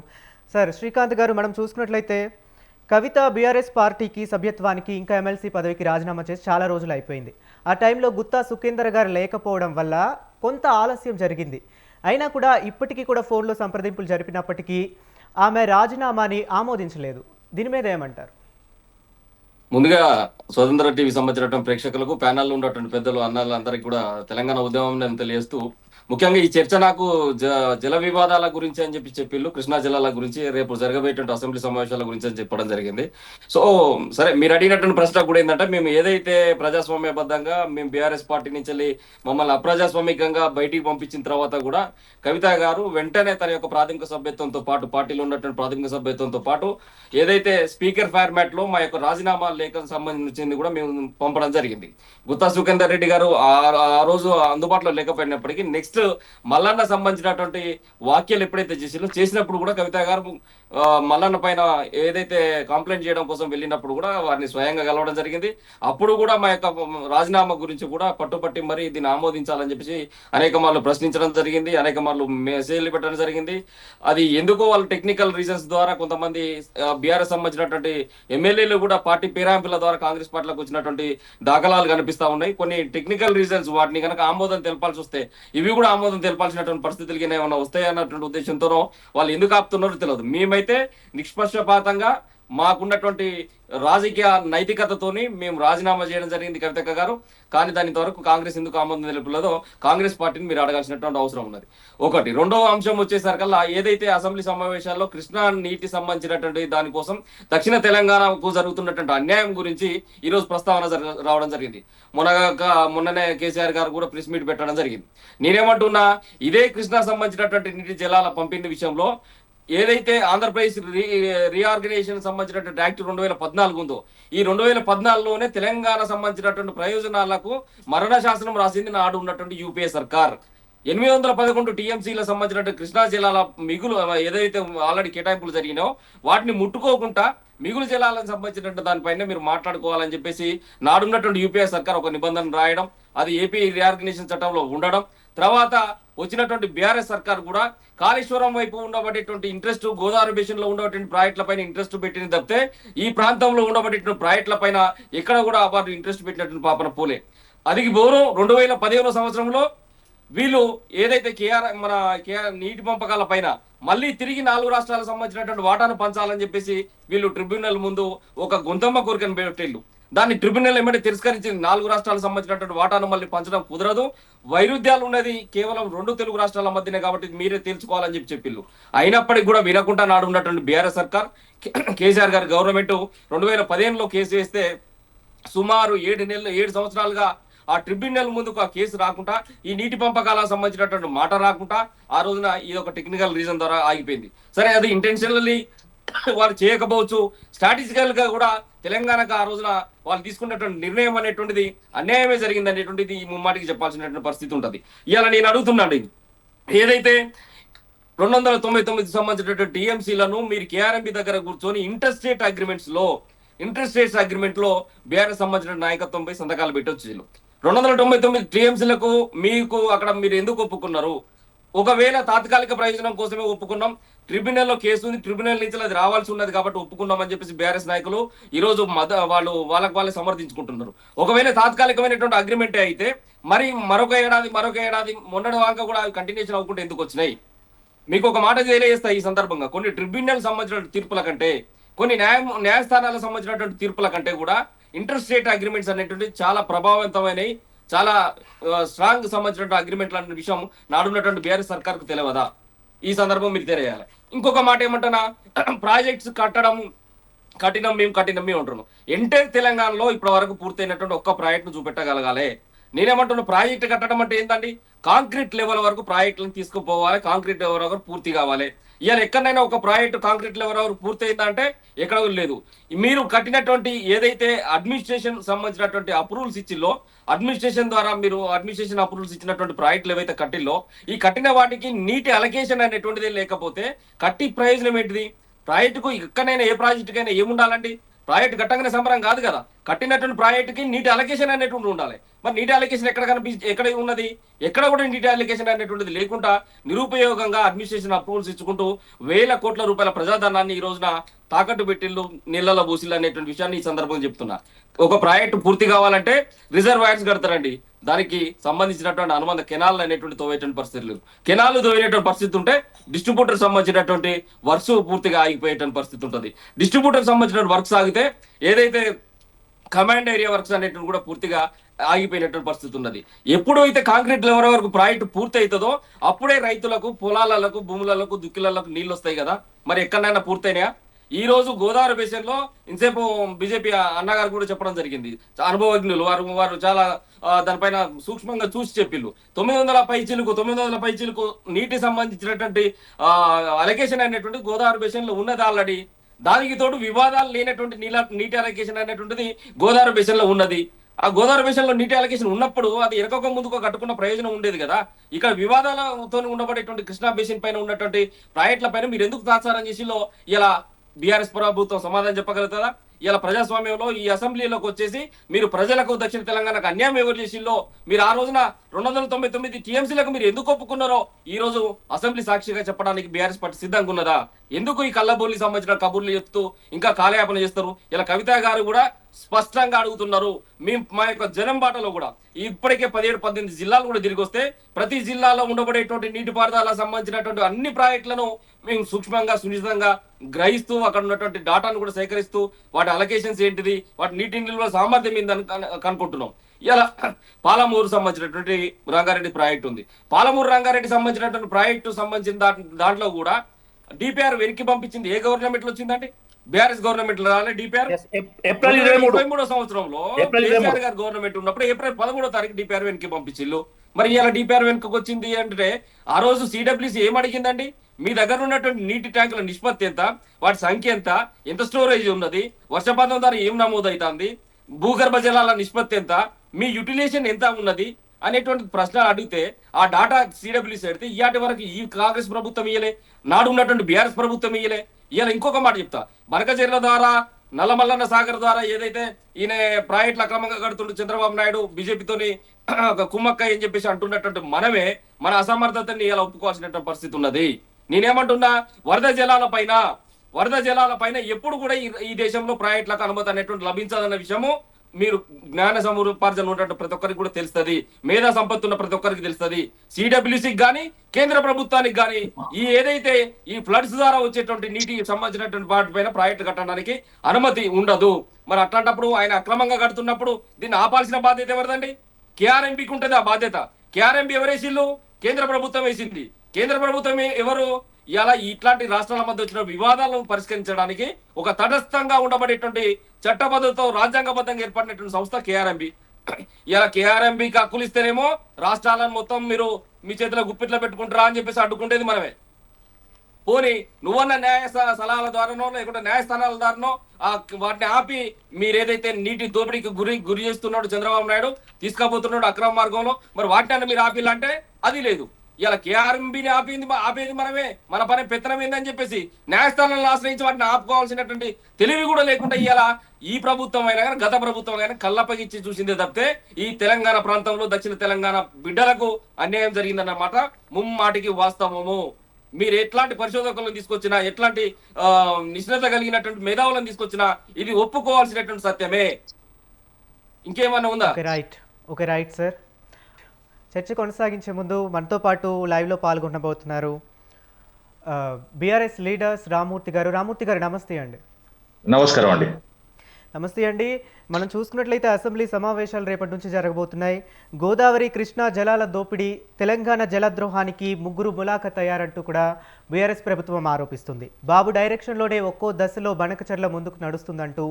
సార్ శ్రీకాంత్ గారు, మనం చూసుకున్నట్లయితే కవిత బీఆర్ఎస్ పార్టీకి సభ్యత్వానికి ఇంకా ఎమ్మెల్సీ పదవికి రాజీనామా చేసి చాలా రోజులు అయిపోయింది. ఆ టైంలో గుత్తా సుఖేందర్ గారు లేకపోవడం వల్ల కొంత ఆలస్యం జరిగింది. అయినా కూడా ఇప్పటికీ కూడా ఫోన్లో సంప్రదింపులు జరిపినప్పటికీ ఆమె రాజీనామాని ఆమోదించలేదు. దీని మీద ఏమంటారు? ముందుగా స్వతంత్ర టీవీ సంబంధించినటువంటి ప్రేక్షకులకు, ప్యానెల్లో ఉన్నటువంటి పెద్దలు, అన్నలందరికీ కూడా తెలంగాణ ఉద్యమం నేను తెలియజేస్తూ, ముఖ్యంగా ఈ చర్చ నాకు జల వివాదాల గురించి అని చెప్పిళ్ళు, కృష్ణా జలాల గురించి, రేపు జరగబోయేటువంటి అసెంబ్లీ సమావేశాల గురించి అని చెప్పడం జరిగింది. సో సరే, మీరు అడిగినటువంటి ప్రశ్న కూడా ఏంటంటే, మేము ఏదైతే ప్రజాస్వామ్యబద్ధంగా మేము బీఆర్ఎస్ పార్టీ నుంచి వెళ్ళి మమ్మల్ని అప్రజాస్వామికంగా బయటికి పంపించిన తర్వాత కూడా కవిత గారు వెంటనే తన యొక్క ప్రాథమిక సభ్యత్వంతో పాటు, పార్టీలో ఉన్నటువంటి ప్రాథమిక సభ్యత్వంతో పాటు ఏదైతే స్పీకర్ ఫార్మాట్ లో మా యొక్క రాజీనామా లేఖకు సంబంధించింది కూడా మేము పంపడం జరిగింది. గుత్తా సుఖేందర్ రెడ్డి గారు ఆ రోజు అందుబాటులో లేకపోయినప్పటికీ నెక్స్ట్ మల్లన్న సంబంధించినటువంటి వ్యాఖ్యలు ఎప్పుడైతే చేసినప్పుడు కూడా కవిత గారు మల్లన్న పైన ఏదైతే కంప్లైంట్ చేయడం కోసం వెళ్ళినప్పుడు కూడా వారిని స్వయంగా కలవడం జరిగింది. అప్పుడు కూడా మా యొక్క రాజీనామా గురించి కూడా పట్టుపట్టి మరి దీన్ని ఆమోదించాలని చెప్పేసి అనేక మార్లు ప్రశ్నించడం జరిగింది, అనేక మార్లు మెసేజ్లు పెట్టడం జరిగింది. అది ఎందుకో వాళ్ళ టెక్నికల్ రీజన్స్ ద్వారా కొంతమంది బీఆర్ఎస్ సంబంధించినటువంటి ఎమ్మెల్యేలు కూడా పార్టీ పేరాంపుల ద్వారా కాంగ్రెస్ పార్టీలకు వచ్చినటువంటి దాఖలాలు కనిపిస్తా ఉన్నాయి. కొన్ని టెక్నికల్ రీజన్స్, వాటిని కనుక ఆమోదం తెలపాల్సి వస్తే ఇవి కూడా ఆమోదం తెలపాల్సినటువంటి పరిస్థితులకి ఏమైనా వస్తాయన్నటువంటి ఉద్దేశంతోనో వాళ్ళు ఎందుకు ఆపుతున్నారో తెలియదు. మేమైతే నిష్పక్షపాతంగా మాకున్నటువంటి రాజకీయ నైతికతతోని మేము రాజీనామా చేయడం జరిగింది కవితక్క గారు. కానీ దాని వరకు కాంగ్రెస్ ఎందుకు ఆమోదం తెలుపులేదో కాంగ్రెస్ పార్టీని మీరు అడగాల్సినటువంటి అవసరం ఉన్నది. ఒకటి. రెండవ అంశం వచ్చేసరికల్లా ఏదైతే అసెంబ్లీ సమావేశాల్లో కృష్ణా నీటి సంబంధించినటువంటి దానికోసం దక్షిణ తెలంగాణకు జరుగుతున్నటువంటి అన్యాయం గురించి ఈ రోజు ప్రస్తావన రావడం జరిగింది. మొన్ననే కేసీఆర్ గారు కూడా ప్రెస్ మీట్ పెట్టడం జరిగింది. నేనేమంటున్నా, ఇదే కృష్ణా సంబంధించినటువంటి నీటి జలాల పంపిణీ విషయంలో ఏదైతే ఆంధ్రప్రదేశ్ రీఆర్గనైజేషన్ సంబంధించినటువంటి యాక్ట్ 2014 ఉందో, ఈ 2014లోనే తెలంగాణ సంబంధించినటువంటి ప్రయోజనాలకు మరణ శాసనం రాసింది నాడు ఉన్నటువంటి యూపీఏ సర్కార్. 811 టీఎంసీల సంబంధించినటువంటి కృష్ణా జలాల మిగులు ఏదైతే ఆల్రెడీ కేటాయింపులు జరిగినాయో వాటిని ముట్టుకోకుండా మిగులు జలాలకు సంబంధించినటువంటి దానిపైన మీరు మాట్లాడుకోవాలని చెప్పేసి నాడున్నటువంటి యూపీఏ సర్కార్ ఒక నిబంధన రాయడం, అది ఏపీ రీఆర్గనైజేషన్ చట్టంలో ఉండడం, తర్వాత వచ్చినటువంటి బీఆర్ఎస్ సర్కార్ కూడా కాళేశ్వరం వైపు ఉండబడేటువంటి ఇంట్రెస్ట్, గోదావరి బేసిన్ లో ఉండబట్టి ప్రాజెక్టుల పైన ఇంట్రెస్ట్ పెట్టింది తప్పితే ఈ ప్రాంతంలో ఉండబడేటువంటి ప్రాజెక్టుల పైన ఎక్కడ కూడా వారు ఇంట్రెస్ట్ పెట్టినటువంటి పాపన పోలే. అది బోరు 2015 సంవత్సరంలో వీళ్ళు ఏదైతే కేఆర్ నీటి పంపకాల పైన మళ్ళీ తిరిగి 4 రాష్ట్రాలకు సంబంధించినటువంటి వాటాను పంచాలని చెప్పేసి వీళ్ళు ట్రిబ్యునల్ ముందు ఒక గొంతమ్మ కోరికను పెట్టిళ్ళు. దాన్ని ట్రిబ్యునల్ ఏమంటే తిరస్కరించింది. 4 రాష్ట్రాలకు సంబంధించినటువంటి వాటాను మళ్ళీ పంచడం కుదరదు, వైరుధ్యాలు ఉన్నది కేవలం 2 తెలుగు రాష్ట్రాల మధ్యనే కాబట్టి మీరే తెలుసుకోవాలని చెప్పిళ్ళు. అయినప్పటికీ కూడా వినకుండా నాడు ఉన్నటువంటి బీఆర్ఎస్ సర్కార్, కేసీఆర్ గారి గవర్నమెంట్ 2015లో కేసు వేస్తే సుమారు 7 సంవత్సరాలుగా ఆ ట్రిబ్యునల్ ముందుకు ఆ కేసు రాకుండా, ఈ నీటి పంపకాలకు సంబంధించినటువంటి మాట రాకుండా ఆ రోజున ఇది ఒక టెక్నికల్ రీజన్ ద్వారా ఆగిపోయింది. సరే, అది ఇంటెన్షనల్లీ వాళ్ళు చేయకపోవచ్చు, స్ట్రాటజికల్ గా కూడా తెలంగాణకు ఆ రోజున వాళ్ళు తీసుకున్నటువంటి నిర్ణయం అనేటువంటిది అన్యాయమే జరిగింది అనేటువంటిది ఈ ముమ్మాటికి చెప్పాల్సినటువంటి పరిస్థితి ఉంటుంది. ఇవాళ నేను అడుగుతున్నాను, ఏదైతే 299 సంబంధించినటువంటి టీఎంసీలను మీరు కేఆర్ఎంబి దగ్గర కూర్చొని ఇంటర్ స్టేట్ అగ్రిమెంట్ లో బీఆర్ఎస్ సంబంధించిన నాయకత్వంపై సంతకాలు పెట్టొచ్చు. 299 టీఎంసీలకు మీకు అక్కడ మీరు ఎందుకు ఒప్పుకున్నారు? ఒకవేళ తాత్కాలిక ప్రయోజనం కోసమే ఒప్పుకున్నాం, ట్రిబ్యునల్లో కేసు ఉంది, ట్రిబ్యునల్ నుంచి అది రావాల్సి ఉన్నది కాబట్టి ఒప్పుకున్నాం అని చెప్పేసి బీఆర్ఎస్ నాయకులు ఈ రోజు వాళ్ళే సమర్థించుకుంటున్నారు. ఒకవేళ తాత్కాలికమైనటువంటి అగ్రిమెంటే అయితే మరి మరొక ఏడాది మొన్నటి దాకా కూడా కంటిన్యూషన్ అవ్వకుండా ఎందుకు వచ్చినాయి? మీకు ఒక మాట తెలియజేస్తా ఈ సందర్భంగా, కొన్ని ట్రిబ్యునల్ సంబంధించిన తీర్పుల కంటే, కొన్ని న్యాయస్థానాలకు సంబంధించినటువంటి తీర్పుల కంటే కూడా ఇంటర్ స్టేట్ అగ్రిమెంట్స్ అనేటువంటి చాలా ప్రభావవంతమైనవి, చాలా స్ట్రాంగ్ సంబంధించినటువంటి అగ్రిమెంట్లు అనే విషయం నాడున్నటువంటి బీఆర్ఎస్ సర్కార్కు తెలియదా? ఈ సందర్భం మీరు తెలియాలి. ఇంకొక మాట ఏమంటున్నా, ప్రాజెక్ట్స్ కట్టినం మేము అంటున్నాం. ఎంటైర్ తెలంగాణలో ఇప్పటి వరకు పూర్తయినటువంటి ఒక్క ప్రాజెక్ట్ ను చూపెట్టగలగాలి. నేనేమంటున్నా, ప్రాజెక్ట్ కట్టడం అంటే ఏంటండి, కాంక్రీట్ లెవెల్ వరకు ప్రాజెక్టులను తీసుకుపోవాలి, కాంక్రీట్ లెవెల్ వరకు పూర్తి కావాలి. ఇవాళ ఎక్కడైనా ఒక ప్రాజెక్ట్ కాంక్రీట్ లెవెల్ వరకు పూర్తి అయిందంటే ఎక్కడ లేదు. మీరు కట్టినటువంటి ఏదైతే అడ్మినిస్ట్రేషన్ సంబంధించినటువంటి అప్రూవల్స్ ఇచ్చిల్లో, అడ్మినిస్ట్రేషన్ ద్వారా మీరు అడ్మినిస్ట్రేషన్ అప్రూవల్స్ ఇచ్చినటువంటి ప్రాజెక్టులు ఏవైతే కట్టిల్లో, ఈ కట్టిన వాటికి నీటి అలొకేషన్ అనేటువంటిది లేకపోతే కట్టి ప్రయోజనం ఏంటిది? ప్రాజెక్టుకు ఎక్కడైనా ఏ ప్రాజెక్టుకైనా ఏముండాలండి? ప్రాజెక్ట్ కట్టంగానే సంబరం కాదు కదా. కట్టినటువంటి ప్రాజెక్టుకి నీటి అలొకేషన్ అనేటువంటి ఉండాలి. మరి నీటి అలొకేషన్ ఎక్కడ ఉన్నది? ఎక్కడ కూడా నీటి అలొకేషన్ అనేటువంటిది లేకుండా నిరుపయోగంగా అడ్మినిస్ట్రేషన్ అప్రూవల్స్ ఇచ్చుకుంటూ వేల కోట్ల రూపాయల ప్రజాధనాన్ని ఈ రోజున తాకట్టు పెట్టిళ్ళు, నీళ్ళలో బూసిళ్ళు అనేటువంటి విషయాన్ని ఈ సందర్భంగా చెప్తున్నా. ఒక ప్రాజెక్టు పూర్తి కావాలంటే రిజర్వాయర్స్ కడతారండి, దానికి సంబంధించినటువంటి అనుబంధ కెనాల్ అనేటువంటి తోవేటువంటి పరిస్థితులు, కెనాల్ తోవేటువంటి పరిస్థితి ఉంటే డిస్ట్రిబ్యూటర్ సంబంధించినటువంటి వర్క్స్ పూర్తిగా ఆగిపోయేటువంటి పరిస్థితి ఉంటుంది. డిస్ట్రిబ్యూటర్ సంబంధించిన వర్క్స్ ఆగితే ఏదైతే కమాండ్ ఏరియా వర్క్స్ అనేటువంటి కూడా పూర్తిగా ఆగిపోయినటువంటి పరిస్థితి ఉన్నది. ఎప్పుడు అయితే కాంక్రీట్ లెవెల్ వరకు ప్రాజెక్టు పూర్తి అవుతుందో అప్పుడే రైతులకు, పొలాలకు, భూములకు, దుక్కిలకు నీళ్ళు వస్తాయి కదా. మరి ఎక్కడైనా పూర్తయినాయా? ఈ రోజు గోదావరి బేసిన్ లో ఇంతసేపు బీజేపీ అన్నగారు కూడా చెప్పడం జరిగింది, అనుభవజ్ఞులు వారు చాలా దానిపైన సూక్ష్మంగా చూసి చెప్పిళ్ళు. 900 పైచీలకు నీటి సంబంధించినటువంటి అలొకేషన్ అనేటువంటి గోదావరి బేసిన్ లో ఉన్నది ఆల్రెడీ. దానికి తోడు వివాదాలు లేనటువంటి నీటి అలొకేషన్ అనేటువంటిది గోదావరి బేసిన్ లో ఉన్నది. ఆ గోదావరి బేసిన్ లో నీటి అలొకేషన్ ఉన్నప్పుడు అది ఎనకొక ముందుకో కట్టుకున్న ప్రయోజనం ఉండేది కదా. ఇక్కడ వివాదాలతో ఉండబడేటువంటి కృష్ణా బేసిన్ పైన ఉన్నటువంటి ప్రాజెక్టుల పైన మీరు ఎందుకు తాత్సారం చేసిలో ఇలా బీఆర్ఎస్ ప్రభుత్వం సమాధానం చెప్పగలుగుతుందా? ఇలా ప్రజాస్వామ్యంలో ఈ అసెంబ్లీలోకి వచ్చేసి మీరు ప్రజలకు, దక్షిణ తెలంగాణకు అన్యాయం ఎవరు చేసిల్లో, మీరు ఆ రోజున 299 టీఎంసీలకు మీరు ఎందుకు ఒప్పుకున్నారో ఈ రోజు అసెంబ్లీ సాక్షిగా చెప్పడానికి బీఆర్ఎస్ పార్టీ సిద్ధంగా ఉన్నదా? ఎందుకు ఈ కళ్ళబోలి సంబంధించిన కబుర్లు చెప్తూ ఇంకా కాలయాపన చేస్తారు? ఇలా కవిత గారు కూడా స్పష్టంగా అడుగుతున్నారు. మా యొక్క జనం బాటలో కూడా ఇప్పటికే 17-18 జిల్లాలు కూడా తిరిగి వస్తే ప్రతి జిల్లాలో ఉండబడేటువంటి నీటిపారుదల సంబంధించినటువంటి అన్ని ప్రాజెక్టులను మేము సూక్ష్మంగా, సునిశ్చితంగా గ్రహిస్తూ అక్కడ ఉన్నటువంటి డాటాను కూడా సేకరిస్తూ వాటి అలొకేషన్స్ ఏంటిది, వాటి నీటి నిల్వ సామర్థ్యం ఏందని కనుక్కుంటున్నాం. ఇలా పాలమూరు సంబంధించినటువంటి రంగారెడ్డి ప్రాజెక్ట్ ఉంది. పాలమూరు రంగారెడ్డి సంబంధించినటువంటి ప్రాజెక్టు సంబంధించిన దాంట్లో కూడా డిపిఆర్ వెనక్కి పంపించింది ఏ గవర్నమెంట్ లో వచ్చిందండి? బీఆర్ఎస్ గవర్నమెంట్ రాలే డిపిఆర్. ఏప్రిల్ 23వ సంవత్సరంలో కేసీఆర్ గారు గవర్నమెంట్ ఉన్నప్పుడు ఏప్రిల్ 11వ తారీఖు డిపిఆర్ వెనక్కి పంపించిల్లు. మరి ఇలా డిపిఆర్ వెనుకకు వచ్చింది అంటే ఆ రోజు సిడబ్ల్యూసీ ఏం అడిగిందండి? మీ దగ్గర ఉన్నటువంటి నీటి ట్యాంకుల నిష్పత్తి ఎంత, వాటి సంఖ్య ఎంత స్టోరేజ్ ఉన్నది, వర్షపాతం ద్వారా ఏం నమోదవుతుంది, భూగర్భ జలాల నిష్పత్తి ఎంత, మీ యూటిలైజేషన్ ఎంత ఉన్నది అనేటువంటి ప్రశ్నలు అడిగితే ఆ డాటా సిడబ్ల్యూసీ అడిగితే ఇయాటి వరకు ఈ కాంగ్రెస్ ప్రభుత్వం ఇయ్యలే, నాడు ఉన్నటువంటి బీఆర్ఎస్ ప్రభుత్వం ఇయ్యలే. ఇలా ఇంకొక మాట చెప్తా, బనకచెర్ల ద్వారా, నల్లమల్లన్న సాగర్ ద్వారా ఏదైతే ఈయన ప్రాజెక్టులు అక్రమంగా కడుతుండే చంద్రబాబు నాయుడు బీజేపీతోని కుమ్మక్క అని చెప్పేసి అంటున్నటువంటి మనమే మన అసమర్థతని ఇలా ఒప్పుకోవాల్సినటువంటి పరిస్థితి ఉన్నది. నేనేమంటున్నా, వరద జలాల పైన ఎప్పుడు కూడా ఈ దేశంలో ప్రాజెక్టులకు అనుమతి అనేటువంటి లభించదన్న విషయము మీరు జ్ఞాన సముపార్జన ఉన్నటువంటి ప్రతి ఒక్కరికి కూడా తెలుస్తుంది, మేధా సంపత్తి ఉన్న ప్రతి ఒక్కరికి తెలుస్తుంది. సిడబ్ల్యూసీకి కానీ కేంద్ర ప్రభుత్వానికి కానీ ఈ ఏదైతే ఈ ఫ్లడ్స్ ద్వారా వచ్చేటువంటి నీటికి సంబంధించినటువంటి వాటిపైన ప్రాజెక్టు కట్టడానికి అనుమతి ఉండదు. మరి అట్లాంటప్పుడు ఆయన అక్రమంగా కడుతున్నప్పుడు దీన్ని ఆపాల్సిన బాధ్యత ఎవరిదండి? కేఆర్ఎంపీకి ఉంటుంది ఆ బాధ్యత. కేఆర్ఎంపీ ఎవరేసిల్లు? కేంద్ర ప్రభుత్వం వేసింది. కేంద్ర ప్రభుత్వం ఎవరు? ఇలా ఇట్లాంటి రాష్ట్రాల మధ్య వచ్చిన వివాదాలను పరిష్కరించడానికి ఒక తటస్థంగా ఉండబడేటువంటి చట్టబద్ధతో రాజ్యాంగబద్ధంగా ఏర్పడినటువంటి సంస్థ కేఆర్ఎంబి. ఇలా కేఆర్ఎంబికి హక్కులు ఇస్తేనేమో రాష్ట్రాలను మొత్తం మీరు మీ చేతిలో గుప్పిట్లో పెట్టుకుంటారా అని చెప్పేసి అడ్డుకుంటేది మనమే. పోనీ నువ్వన్న న్యాయ సలహాల ద్వారానో లేకుంటే న్యాయస్థానాల ద్వారానో వాటిని ఆపి మీరేదైతే నీటి దోపిడీకి గురి చేస్తున్నాడు చంద్రబాబు నాయుడు, తీసుకుపోతున్నాడు అక్రమ మార్గంలో, మరి వాటిని మీరు ఆపిల్లంటే అది లేదు. ఇలా కేఆర్ఎంబిని ఆపేది మనమే, మన పని పెత్తనం ఏందని చెప్పేసి న్యాయస్థానాలను ఆశ్రయించి వాటిని ఆపుకోవాల్సినటువంటి తెలివి కూడా లేకుండా ఇలా ఈ ప్రభుత్వం అయినా కానీ గత ప్రభుత్వం అయినా కళ్ళప్పగిచ్చి చూసిందే తప్పితే ఈ తెలంగాణ ప్రాంతంలో, దక్షిణ తెలంగాణ బిడ్డలకు అన్యాయం జరిగిందన్నమాట ముమ్మాటికి వాస్తవము. మీరు ఎట్లాంటి పరిశోధకులను తీసుకొచ్చినా, ఎట్లాంటి నిష్ణత కలిగినటువంటి మేధావులను తీసుకొచ్చినా ఇది ఒప్పుకోవాల్సినటువంటి సత్యమే. ఇంకేమన్నా ఉందా? Okay right sir. చర్చ కొనసాగించే ముందు మనతో పాటు లైవ్లో పాల్గొనబోతున్నారు బీఆర్ఎస్ లీడర్స్ రామూర్తి గారు నమస్తే అండి. నమస్కారం అండి. నమస్తే అండి. మనం చూసుకున్నట్లయితే అసెంబ్లీ సమావేశాలు రేపటి నుంచి జరగబోతున్నాయి. గోదావరి కృష్ణా జలాల దోపిడీ, తెలంగాణ జలద్రోహానికి ముగ్గురు ములాఖత్ అయ్యారంటూ కూడా బీఆర్ఎస్ ప్రభుత్వం ఆరోపిస్తుంది. బాబు డైరెక్షన్లోనే ఒక్కో దశలో బనకచెర్ల ముందుకు నడుస్తుందంటూ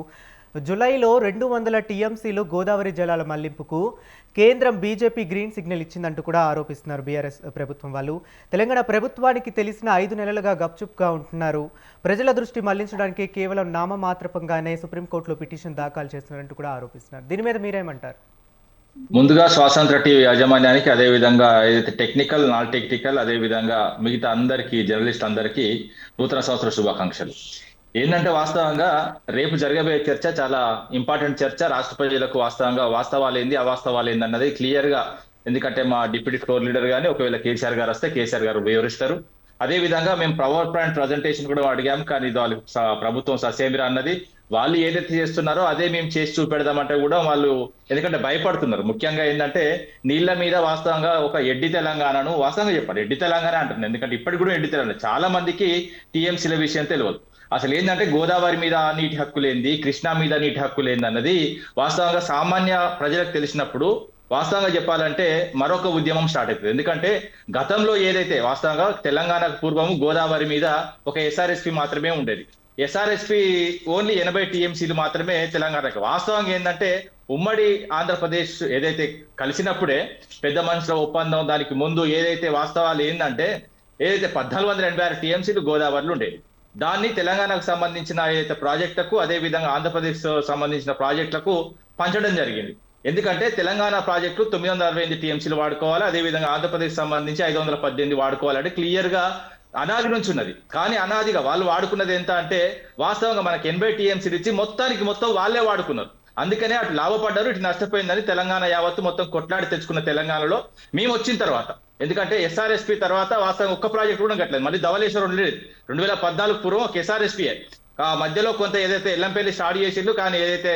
జూలైలో 200 టీఎంసీలు గోదావరి జలాల మళ్లింపుకు కేంద్రం బీజేపీ గ్రీన్ సిగ్నల్ ఇచ్చిందంటూ కూడా ఆరోపిస్తున్నారు బీఆర్ఎస్ ప్రభుత్వం వాళ్ళు. తెలంగాణ ప్రభుత్వానికి తెలిసిన 5 నెలలుగా గప్చుప్గా ఉంటున్నారు. ప్రజల దృష్టి మళ్లించడానికి కేవలం నామమాత్రకంగానే సుప్రీంకోర్టులో పిటిషన్ దాఖలు చేస్తున్నారంటూ కూడా ఆరోపిస్తున్నారు. దీని మీద మీరేమంటారు? ముందుగా స్వాతంత్ర టీవీ యాజమాన్యానికి, అదే విధంగా ఏదైతే టెక్నికల్ నాన్ టెక్నికల్ అదే విధంగా మిగతా అందరికీ జర్నలిస్ట్ అందరికీ నూతన సంవత్సర శుభాకాంక్షలు. ఏంటంటే వాస్తవంగా రేపు జరగబోయే చర్చ చాలా ఇంపార్టెంట్ చర్చ. రాష్ట్ర ప్రజలకు వాస్తవంగా వాస్తవాలు ఏంది అవాస్తవాలు ఏంది అన్నది క్లియర్ గా, ఎందుకంటే మా డిప్యూటీ ఫ్లోర్ లీడర్ గానీ ఒకవేళ కేసీఆర్ గారు వస్తే కేసీఆర్ గారు వివరిస్తారు. అదే విధంగా మేము పవర్ పాయింట్ ప్రజెంటేషన్ కూడా అడిగాం, కానీ వాళ్ళు ప్రభుత్వం ససేమిరా అన్నది. వాళ్ళు ఏదైతే చేస్తున్నారో అదే మేము చేసి చూపెడదామంటే కూడా వాళ్ళు ఎందుకంటే భయపడుతున్నారు. ముఖ్యంగా ఏంటంటే నీళ్ల మీద వాస్తవంగా ఒక ఎడ్డి తెలంగాణను వాస్తవంగా చెప్పాలి, ఎడ్డి తెలంగాణ అంటున్నారు. ఎందుకంటే ఇప్పటికి కూడా ఎడ్డి తెలంగాణ చాలా మందికి టీఎంసీల విషయం తెలియదు. అసలు ఏంటంటే గోదావరి మీద నీటి హక్కు లేనిది, కృష్ణా మీద నీటి హక్కు లేనిది అన్నది వాస్తవంగా సామాన్య ప్రజలకు తెలిసినప్పుడు వాస్తవంగా చెప్పాలంటే మరొక ఉద్యమం స్టార్ట్ అవుతుంది. ఎందుకంటే గతంలో ఏదైతే వాస్తవంగా తెలంగాణకు పూర్వము గోదావరి మీద ఒక ఎస్ఆర్ఎస్పి మాత్రమే ఉండేది. ఎస్ఆర్ఎస్పి ఓన్లీ 80 టీఎంసీలు మాత్రమే తెలంగాణకు. వాస్తవంగా ఏంటంటే ఉమ్మడి ఆంధ్రప్రదేశ్ ఏదైతే కలిసినప్పుడే పెద్ద మనుషుల ఒప్పందం దానికి ముందు ఏదైతే వాస్తవాలు ఏంటంటే ఏదైతే 1486 టీఎంసీలు గోదావరిలో ఉండేది. దాన్ని తెలంగాణకు సంబంధించిన ఏదైతే ప్రాజెక్టులకు అదే విధంగా ఆంధ్రప్రదేశ్ సంబంధించిన ప్రాజెక్టులకు పంచడం జరిగింది. ఎందుకంటే తెలంగాణ ప్రాజెక్టు 968 టీఎంసీలు వాడుకోవాలి, అదేవిధంగా ఆంధ్రప్రదేశ్ సంబంధించి 518 వాడుకోవాలంటే క్లియర్ గా అనాది నుంచి ఉన్నది. కానీ అనాదిగా వాళ్ళు వాడుకున్నది ఎంత అంటే వాస్తవంగా మనకి 80 టీఎంసీలు ఇచ్చి మొత్తం వాళ్ళే వాడుకున్నారు. అందుకనే అటు లాభపడ్డారు, ఇటు నష్టపోయిందని తెలంగాణ యావత్తు మొత్తం కొట్లాడి తెచ్చుకున్న తెలంగాణలో మేము వచ్చిన తర్వాత, ఎందుకంటే ఎస్ఆర్ఎస్పి తర్వాత వాస్తవంగా ఒక్క ప్రాజెక్ట్ కూడా కట్టలేదు. మళ్ళీ ధవళేశ్వరం లేదు. 2014 పూర్వం ఒక ఎస్ఆర్ఎస్పి ఆ మధ్యలో కొంత ఏదైతే ఎల్లంపల్లి స్టార్ట్ చేసిండు, కానీ ఏదైతే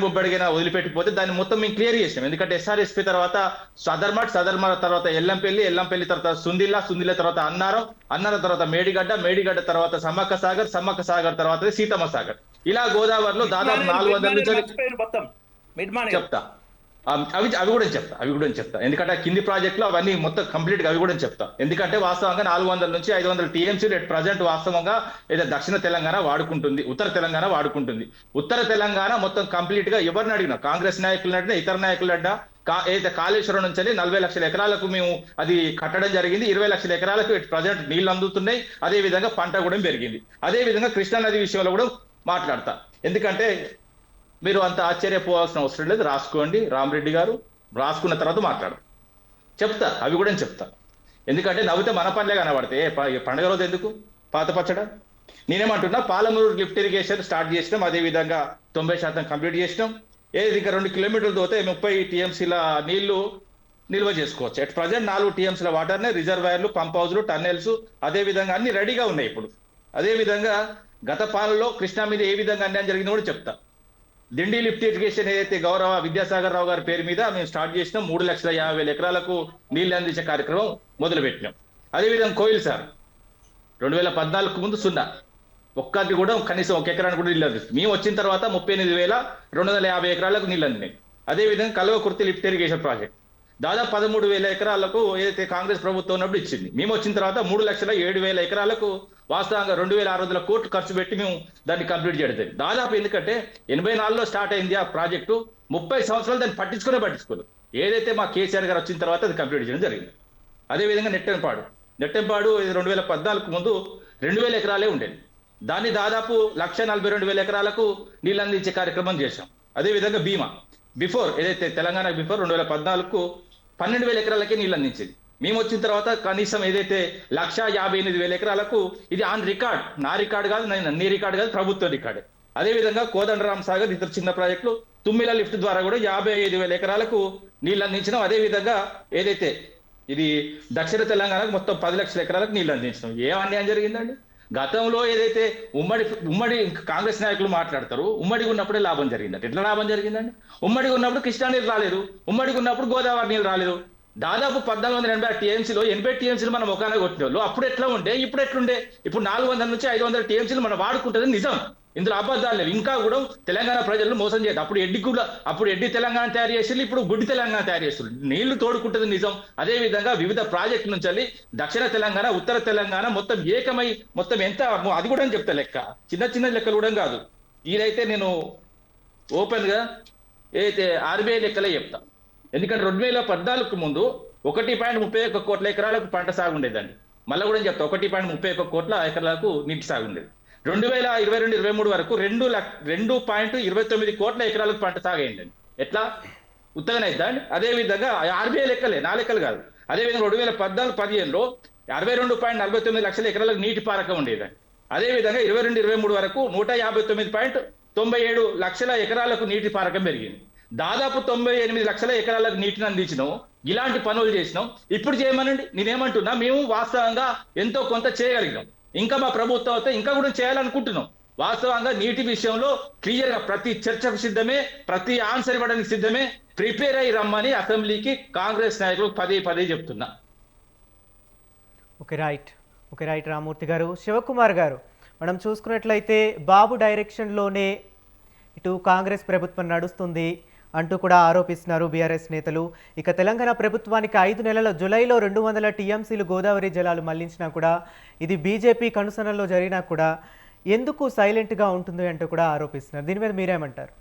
ముబ్బడిగా వదిలిపెట్టిపోతే దాన్ని మొత్తం మేము క్లియర్ చేసాం. ఎందుకంటే ఎస్ఆర్ఎస్పి తర్వాత సదర్మట్ తర్వాత ఎల్లంపల్లి తర్వాత సుందిల్ల తర్వాత అన్నారం తర్వాత మేడిగడ్డ తర్వాత సమ్మక్క సాగర్ తర్వాత సీతమ్మ సాగర్. ఇలా గోదావరిలో దాదాపు 400 నుంచి చెప్తా. అవి కూడా చెప్తా ఎందుకంటే కింది ప్రాజెక్టులు అవన్నీ మొత్తం కంప్లీట్ గా అవి కూడా చెప్తా. ఎందుకంటే వాస్తవంగా 400 నుంచి 500 టీఎంసీలు ప్రజెంట్ వాస్తవంగా ఏదో దక్షిణ తెలంగాణ వాడుకుంటుంది, ఉత్తర తెలంగాణ వాడుకుంటుంది. ఉత్తర తెలంగాణ మొత్తం కంప్లీట్ గా ఎవరిని అడిగినా, కాంగ్రెస్ నాయకులు అడిగినా, ఇతర నాయకులు అడినా ఏదైతే కాళేశ్వరం నుంచి 40 లక్షల ఎకరాలకు మేము అది కట్టడం జరిగింది. 20 లక్షల ఎకరాలకు ప్రజెంట్ నీళ్లు అందుతున్నాయి. అదే విధంగా పంట కూడా పెరిగింది. అదే విధంగా కృష్ణా నది విషయంలో కూడా మాట్లాడతా. ఎందుకంటే మీరు అంత ఆశ్చర్యపోవాల్సిన అవసరం లేదు, రాసుకోండి. రామరెడ్డి గారు రాసుకున్న తర్వాత చెప్తా, అవి కూడా చెప్తా. ఎందుకంటే నవ్వుతే మన పనులే కనబడితే పండుగ రోజు ఎందుకు పాత పచ్చడ. నేనేమంటున్నా, పాలమూరు లిఫ్ట్ ఇరిగేషన్ స్టార్ట్ చేసినాం, అదే విధంగా 90% కంప్లీట్ చేసినాం. ఏది ఇంకా 2 కిలోమీటర్లు పోతే 30 టీఎంసీల నీళ్లు నిల్వ చేసుకోవచ్చు. అట్ ప్రజెంట్ 4 టీఎంసీల వాటర్నే రిజర్వాయర్లు, పంప్ హౌస్లు, టన్నెల్స్ అదే విధంగా అన్ని రెడీగా ఉన్నాయి ఇప్పుడు. అదే విధంగా గత పాలనలో కృష్ణా మీద ఏ విధంగా అన్యాయం జరిగిందో కూడా చెప్తా. దిండి లిఫ్ట్ ఇరిగేషన్ ఏదైతే గౌరవ విద్యాసాగర్ రావు గారి పేరు మీద మేము స్టార్ట్ చేసినాం, 3,50,000 ఎకరాలకు నీళ్లు అందించే కార్యక్రమం మొదలు పెట్టినాం. అదేవిధంగా కోయిల్ సార్ 2014 ముందు 0 ఒక్కటి కూడా కనీసం 1 ఎకరానికి కూడా నీళ్ళు అందిస్తుంది. మేము వచ్చిన తర్వాత 38,250 ఎకరాలకు నీళ్ళు అందినాయి. అదేవిధంగా కల్వకుర్తి లిఫ్ట్ ఇరిగేషన్ ప్రాజెక్ట్ దాదాపు 13,000 ఎకరాలకు ఏదైతే కాంగ్రెస్ ప్రభుత్వం ఉన్నప్పుడు ఇచ్చింది. మేము వచ్చిన తర్వాత 3,07,000 ఎకరాలకు వాస్తవంగా 2,600 కోట్లు ఖర్చు పెట్టి మేము దాన్ని కంప్లీట్ చేయడం దాదాపు. ఎందుకంటే 84లో స్టార్ట్ అయింది ఆ ప్రాజెక్టు, 30 సంవత్సరాలు దాన్ని పట్టించుకోలేదు. ఏదైతే మా కేసీఆర్ గారు వచ్చిన తర్వాత అది కంప్లీట్ చేయడం జరిగింది. అదేవిధంగా నెట్టెంపాడు 2014 ముందు 2,000 ఎకరాలే ఉండేది. దాన్ని దాదాపు 1,42,000 ఎకరాలకు నీళ్ళు అందించే కార్యక్రమం చేశాం. అదేవిధంగా భీమా బిఫోర్ ఏదైతే తెలంగాణ బిఫోర్ 2014కు 12,000 ఎకరాలకే నీళ్ళు అందించేది. మేము వచ్చిన తర్వాత కనీసం ఏదైతే 1,58,000 ఎకరాలకు ఇది ఆన్ రికార్డ్, నా రికార్డు కాదు, నీ రికార్డు కాదు, ప్రభుత్వ రికార్డే. అదేవిధంగా కోదండరామ్ సాగర్ ఇతర చిన్న ప్రాజెక్టులు, తుమ్మిల లిఫ్ట్ ద్వారా కూడా 55,000 ఎకరాలకు నీళ్ళు అందించినాం. అదేవిధంగా ఏదైతే ఇది దక్షిణ తెలంగాణకు మొత్తం 10 లక్షల ఎకరాలకు నీళ్ళు అందించినాం. ఏం అన్యాయం జరిగిందండి? గతంలో ఏదైతే ఉమ్మడి కాంగ్రెస్ నాయకులు మాట్లాడతారు, ఉమ్మడిగా ఉన్నప్పుడే లాభం జరిగిందంటే ఎట్లా లాభం జరిగిందండి? ఉమ్మడిగా ఉన్నప్పుడు కృష్ణా నీళ్ళు రాలేదు, ఉమ్మడిగా ఉన్నప్పుడు గోదావరి నీళ్ళు రాలేదు. దాదాపు 1480 టీఎంసీలో 80 టీఎంసీలు మనం ఒకనే కొట్టిన వాళ్ళు అప్పుడు ఎట్లా ఉండే, ఇప్పుడు ఎట్లుండే? ఇప్పుడు 400 నుంచి 500 టీఎంసీలు మనం వాడుకుంటుంది నిజం. ఇందులో అబద్ధాలు లేవు. ఇంకా కూడా తెలంగాణ ప్రజలను మోసం చేయదు. అప్పుడు ఎడ్డి తెలంగాణ తయారు చేసి ఇప్పుడు గుడ్డి తెలంగాణ తయారు చేస్తారు. నీళ్లు తోడుకుంటుంది నిజం. అదే విధంగా వివిధ ప్రాజెక్టుల నుంచి దక్షిణ తెలంగాణ, ఉత్తర తెలంగాణ మొత్తం ఏకమై మొత్తం ఎంత అది కూడా చెప్తా లెక్క, చిన్న లెక్కలు కూడా కాదు. ఇదైతే నేను ఓపెన్ గా అయితే ఆర్బీఐ లెక్కలే చెప్తా. ఎందుకంటే 2014కు ముందు 1.31 కోట్ల ఎకరాలకు పంట సాగు ఉండేదండి. మళ్ళీ కూడా చెప్తా 1.31 కోట్ల ఎకరాలకు నీటి సాగు ఉండేది. 2022-23 వరకు 2.29 కోట్ల ఎకరాలకు పంట సాగు అయిందండి. ఎట్లా ఉత్తగానే అవుతుందండి. అదే విధంగా ఆర్బీఐ లెక్కలే, నా లెక్కలు కాదు. అదేవిధంగా 2014-15లో 62.49 లక్షల ఎకరాలకు నీటి పారకం ఉండేదండి. అదేవిధంగా 22-23 వరకు 159.97 లక్షల ఎకరాలకు నీటి పారకం పెరిగింది. దాదాపు 98 లక్షల ఎకరాలకు నీటిని అందించినాం. ఇలాంటి పనులు చేసినాం. ఇప్పుడు చేయమనండి, నేనేమంటున్నా, మేము వాస్తవంగా ఎంతో కొంత చేయగలిగినాం. ఇంకా మా ప్రభుత్వంతో ఇంకా కూడా చేయాలనుకుంటున్నాం. వాస్తవంగా నీటి విషయంలో క్లియర్ గా ప్రతి చర్చకు సిద్ధమే, ప్రతి ఆన్సర్ ఇవ్వడానికి సిద్ధమే. ప్రిపేర్ అయ్యి రమ్మని అసెంబ్లీకి కాంగ్రెస్ నాయకులు పదే చెప్తున్నా. ఓకే రైట్ రామూర్తి గారు. శివకుమార్ గారు, మనం చూసుకున్నట్లయితే బాబు డైరెక్షన్లోనే ఇటు కాంగ్రెస్ ప్రభుత్వం నడుస్తుంది అంటూ కూడా ఆరోపిస్తున్నారు బీఆర్ఎస్ నేతలు. ఇక తెలంగాణ ప్రభుత్వానికి 5 నెలల జులైలో 200 టీఎంసీలు గోదావరి జలాలు మళ్లించినా కూడా, ఇది బీజేపీ కనుసనల్లో జరిగినా కూడా ఎందుకు సైలెంట్గా ఉంటుంది అంటూ కూడా ఆరోపిస్తున్నారు. దీని మీద మీరేమంటారు?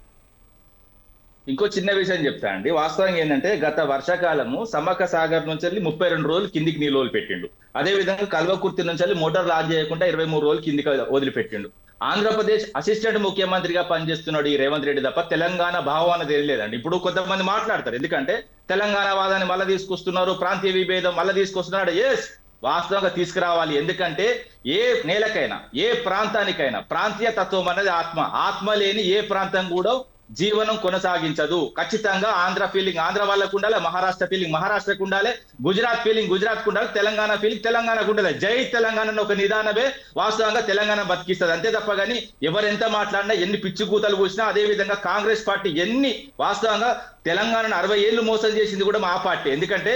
ఇంకో చిన్న విషయం చెప్తా అండి. వాస్తవంగా ఏంటంటే గత వర్షాకాలము సమ్మక్క సాగర్ నుంచి 32 రోజులు కిందికి నీళ్ళు వదిలిపెట్టిండు. అదే విధంగా కల్వకుర్తి నుంచి మోటార్ లాంచ్ చేయకుండా 23 రోజులు కిందికి వదిలిపెట్టిండు. ఆంధ్రప్రదేశ్ అసిస్టెంట్ ముఖ్యమంత్రిగా పనిచేస్తున్నాడు ఈ రేవంత్ రెడ్డి తప్ప తెలంగాణ భావం అనేది తెలియలేదండి. ఇప్పుడు కొంతమంది మాట్లాడతారు, ఎందుకంటే తెలంగాణ వాదాన్ని మళ్ళీ తీసుకొస్తున్నారు, ప్రాంతీయ విభేదం మళ్ళీ తీసుకొస్తున్నాడు. వాస్తవంగా తీసుకురావాలి. ఎందుకంటే ఏ నేలకైనా, ఏ ప్రాంతానికైనా ప్రాంతీయ తత్వం అనేది ఆత్మ లేని ఏ ప్రాంతం కూడా జీవనం కొనసాగించదు. ఖచ్చితంగా ఆంధ్ర ఫీలింగ్ ఆంధ్ర వాళ్ళకు ఉండాలి, మహారాష్ట్ర ఫీలింగ్ మహారాష్ట్రకు ఉండాలి, గుజరాత్ ఫీలింగ్ గుజరాత్కు ఉండాలి, తెలంగాణ ఫీలింగ్ తెలంగాణకు ఉండాలి. జై తెలంగాణ ఒక నిదానమే వాస్తవంగా తెలంగాణ బతికిస్తుంది. అంతే తప్ప కానీ ఎవరెంత మాట్లాడినా, ఎన్ని పిచ్చి కూతలు కూసినా, అదే విధంగా కాంగ్రెస్ పార్టీ ఎన్ని వాస్తవంగా తెలంగాణను 60 ఏళ్ళు మోసం చేసింది కూడా మా పార్టీ. ఎందుకంటే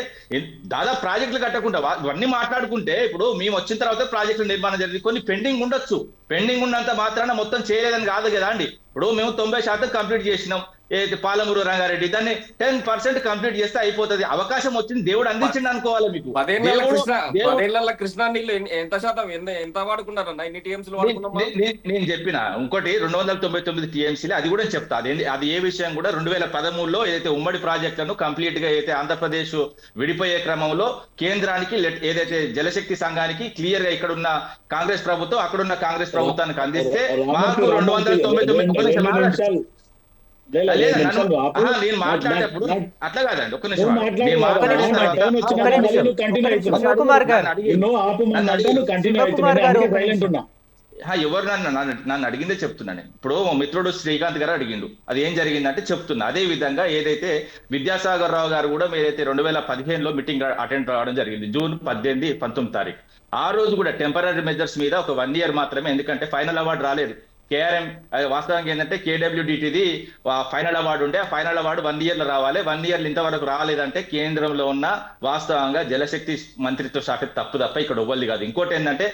దాదాపు ప్రాజెక్టులు కట్టకుండా ఇవన్నీ మాట్లాడుకుంటే, ఇప్పుడు మేము వచ్చిన తర్వాత ప్రాజెక్టుల నిర్మాణం జరిగింది, కొన్ని పెండింగ్ ఉండొచ్చు. పెండింగ్ ఉన్నంత మాత్రాన మొత్తం చేయలేదని కాదు కదా అండి. ఇప్పుడు మేము 90% కంప్లీట్ చేసినాం. ఏదైతే పాలమూరు రంగారెడ్డి దాన్ని 10% కంప్లీట్ చేస్తే అయిపోతుంది. అవకాశం వచ్చింది, దేవుడు అందించింది అనుకోవాలి. మీకు 10 కృష్ణా నీళ్ళు ఎంత శాతం ఎంత వాడుకున్నారన్న? ఎన్ని టీఎంసీలు వాడుకున్నాం? నేను చెప్పిన ఇంకోటి 299 టీఎంసీలు, అది కూడా చెప్తా. అది ఏ విషయం కూడా 2013లో ఏదైతే ఉమ్మడి ప్రాజెక్టులను కంప్లీట్ గా అయితే ఆంధ్రప్రదేశ్ విడిపోయే క్రమంలో కేంద్రానికి ఏదైతే జలశక్తి సంఘానికి క్లియర్ గా ఇక్కడున్న కాంగ్రెస్ ప్రభుత్వం అక్కడున్న కాంగ్రెస్ ప్రభుత్వానికి అందిస్తే మాకు 299 నేను మాట్లాడేటప్పుడు అట్లా కాదండి. ఒక్క నిమిషం ఎవరు నన్ను అడిగిందే చెప్తున్నాను. ఇప్పుడు మిత్రుడు శ్రీకాంత్ గారు అడిగిండు, అది ఏం జరిగిందంటే చెప్తున్నా. అదే విధంగా ఏదైతే విద్యాసాగర్ రావు గారు కూడా ఏదైతే 2015లో మీటింగ్ అటెండ్ కావడం జరిగింది, జూన్ 18, 19 తారీఖు. ఆ రోజు కూడా టెంపరీ మెజర్స్ మీద ఒక 1 ఇయర్ మాత్రమే, ఎందుకంటే ఫైనల్ అవార్డు రాలేదు. కేఆర్ఎం వాస్తవంగా ఏంటంటే కేడబ్ల్యూడిటిది ఫైనల్ అవార్డు ఉంటే ఆ ఫైనల్ అవార్డు 1 ఇయర్లో రావాలి. 1 ఇయర్లు ఇంతవరకు రాలేదంటే కేంద్రంలో ఉన్న వాస్తవంగా జలశక్తి మంత్రిత్వ శాఖ తప్ప ఇక్కడ ఇవ్వాలి కాదు. ఇంకోటి ఏంటంటే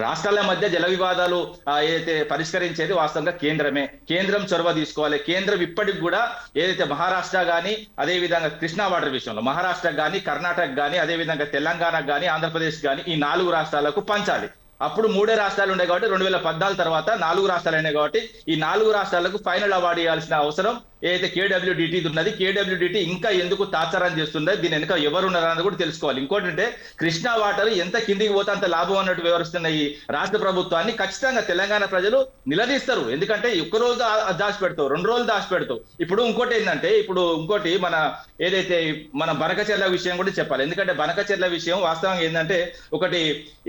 రాష్ట్రాల మధ్య జల వివాదాలు ఏదైతే పరిష్కరించేది వాస్తవంగా కేంద్రమే. కేంద్రం చొరవ తీసుకోవాలి. కేంద్రం ఇప్పటికి కూడా ఏదైతే మహారాష్ట్ర కానీ, అదే విధంగా కృష్ణా వాటర్ విషయంలో మహారాష్ట్రకు కానీ, కర్ణాటక కానీ, అదే విధంగా తెలంగాణకు కానీ, ఆంధ్రప్రదేశ్ కానీ ఈ 4 రాష్ట్రాలకు పంచాలి. అప్పుడు 3 రాష్ట్రాలు ఉండే కాబట్టి 2014 తర్వాత 4 రాష్ట్రాలు అయినాయి కాబట్టి ఈ 4 రాష్ట్రాలకు ఫైనల్ అవార్డు ఇవ్వాల్సిన అవసరం ఏదైతే కేడబ్ల్యూడిటి ఉన్నది. కేడబ్ల్యూడిటి ఇంకా ఎందుకు తాత్సారం చేస్తుందో, దీని వెనుక ఎవరున్నారన్నది కూడా తెలుసుకోవాలి. ఇంకోటి అంటే కృష్ణా వాటర్ ఎంత కిందికి పోతే అంత లాభం అన్నట్టు వివరిస్తున్న ఈ రాష్ట్ర ప్రభుత్వాన్ని ఖచ్చితంగా తెలంగాణ ప్రజలు నిలదీస్తారు. ఎందుకంటే ఒక్క రోజు దాచిపెడతావు, 2 రోజులు దాచిపెడతావు. ఇప్పుడు ఇంకోటి ఏంటంటే, ఇంకోటి మన ఏదైతే మన బనకచెర్ల విషయం కూడా చెప్పాలి. ఎందుకంటే బనకచెర్ల విషయం వాస్తవంగా ఏంటంటే, ఒకటి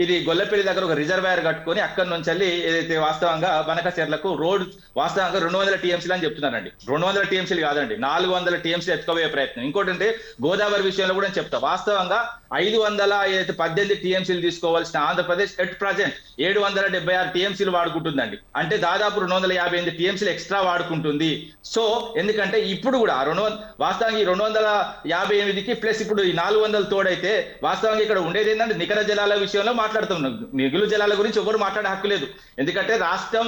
ఇది గొల్లపల్లి దగ్గర ఒక రిజర్వాయర్ కట్టుకొని అక్కడి నుంచి వెళ్ళి ఏదైతే వాస్తవంగా బనకచెర్లకు రోడ్ వాస్తవంగా 200 టీఎంసీలు అని చెప్తున్నారండి. 200 టీఎంసీలు కాదండి, 400 టీఎంసీలు ఎత్తుకోబోయే ప్రయత్నం. ఇంకోటి అంటే గోదావరి విషయంలో కూడా చెప్తా. వాస్తవంగా 518 టీఎంసీలు తీసుకోవాల్సిన ఆంధ్రప్రదేశ్ ఎట్ ప్రజెంట్ 776 టీఎంసీలు వాడుకుంటుందండి. అంటే దాదాపు 258 టీఎంసీలు ఎక్స్ట్రా వాడుకుంటుంది. సో ఎందుకంటే ఇప్పుడు కూడా వాస్తవంగా ఈ 258కి ప్లస్ ఇప్పుడు ఈ 400 తోడైతే వాస్తవంగా ఇక్కడ ఉండేది ఏంటంటే నికర జలాల విషయంలో మాట్లాడుతున్నాం. మిగులు జలాల గురించి ఎవరు మాట్లాడే హక్కు లేదు. ఎందుకంటే రాష్ట్రం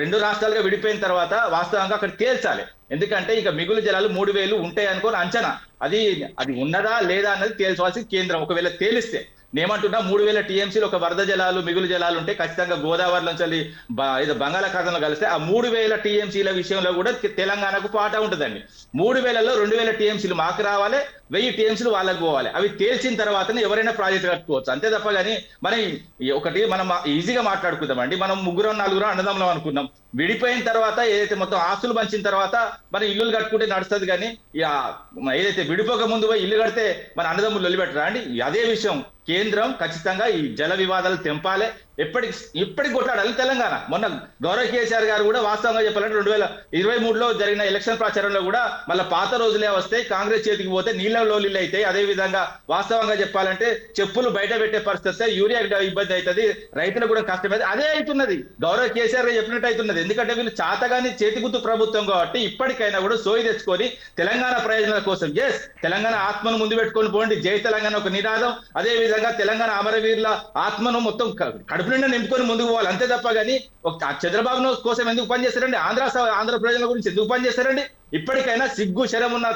2 రాష్ట్రాలుగా విడిపోయిన తర్వాత వాస్తవంగా అక్కడ తేల్చాలి. ఎందుకంటే ఇక మిగులు జలాలు 3000 ఉంటాయి అనుకోని అంచనా. అది ఉన్నదా లేదా అన్నది తేల్చాల్సి కేంద్రం. ఒకవేళ తేలిస్తే నేమంటున్నా 3000 టీఎంసీలు ఒక వరద జలాలు మిగులు జలాలు ఉంటే ఖచ్చితంగా గోదావరి నుంచి ఏదో బంగాళాఖాతంలో కలిస్తే ఆ 3000 టీఎంసీల విషయంలో కూడా తెలంగాణకు పాట ఉంటుందండి. 3000లో 2000 టీఎంసీలు మాకు రావాలి, 1000 టీఎంసీలు వాళ్ళకి పోవాలి. అవి తేల్చిన తర్వాతనే ఎవరైనా ప్రాజెక్ట్ కట్టుకోవచ్చు. అంతే తప్ప కానీ మనం ఒకటి మనం ఈజీగా మాట్లాడుకుందామండి. మనం 3-4 అన్నదమ్ములం అనుకున్నాం. విడిపోయిన తర్వాత ఏదైతే మొత్తం ఆస్తులు పంచిన తర్వాత మనం ఇల్లులు కట్టుకుంటే నడుస్తుంది. కానీ ఏదైతే విడిపోక ముందు పోయి ఇల్లు కడితే మన అన్నదమ్ములు వదిలిపెట్టరా అండి? అదే విషయం కేంద్రం ఖచ్చితంగా ఈ జల వివాదాలు తెంపాలి. ఎప్పటికి కొట్లాడాలి తెలంగాణ. మొన్న గౌరవ్ కేసీఆర్ గారు కూడా వాస్తవంగా చెప్పాలంటే 2023లో జరిగిన ఎలక్షన్ ప్రచారంలో కూడా మళ్ళీ పాత రోజులే వస్తాయి, కాంగ్రెస్ చేతికి పోతే నీళ్ళలో నీళ్ళు అవుతాయి. అదే విధంగా వాస్తవంగా చెప్పాలంటే చెప్పులు బయట పెట్టే పరిస్థితి, యూరియా ఇబ్బంది అవుతుంది, రైతులకు కూడా కష్టమైంది. అదే అవుతున్నది. గౌరవ్ కేసీఆర్ గారు చెప్పినట్టు అవుతున్నది. ఎందుకంటే వీళ్ళు చాతగాని చేతిగుత్తు ప్రభుత్వం కాబట్టి ఇప్పటికైనా కూడా సోయి తెచ్చుకొని తెలంగాణ ప్రయోజనాల కోసం తెలంగాణ ఆత్మను ముందు పెట్టుకొని పోండి, జై తెలంగాణ ఒక నినాదం. అదే విధంగా తెలంగాణ అమరవీరుల ఆత్మను మొత్తం కడుపు నిండా నింపుకొని ముందుకు పోవాలి. అంతే తప్ప కానీ చంద్రబాబు కోసం ఎందుకు పనిచేస్తారండి? ఆంధ్ర ప్రజల గురించి ఎందుకు పనిచేస్తారండి? ఇప్పటికైనా సిగ్గు శరం ఉన్న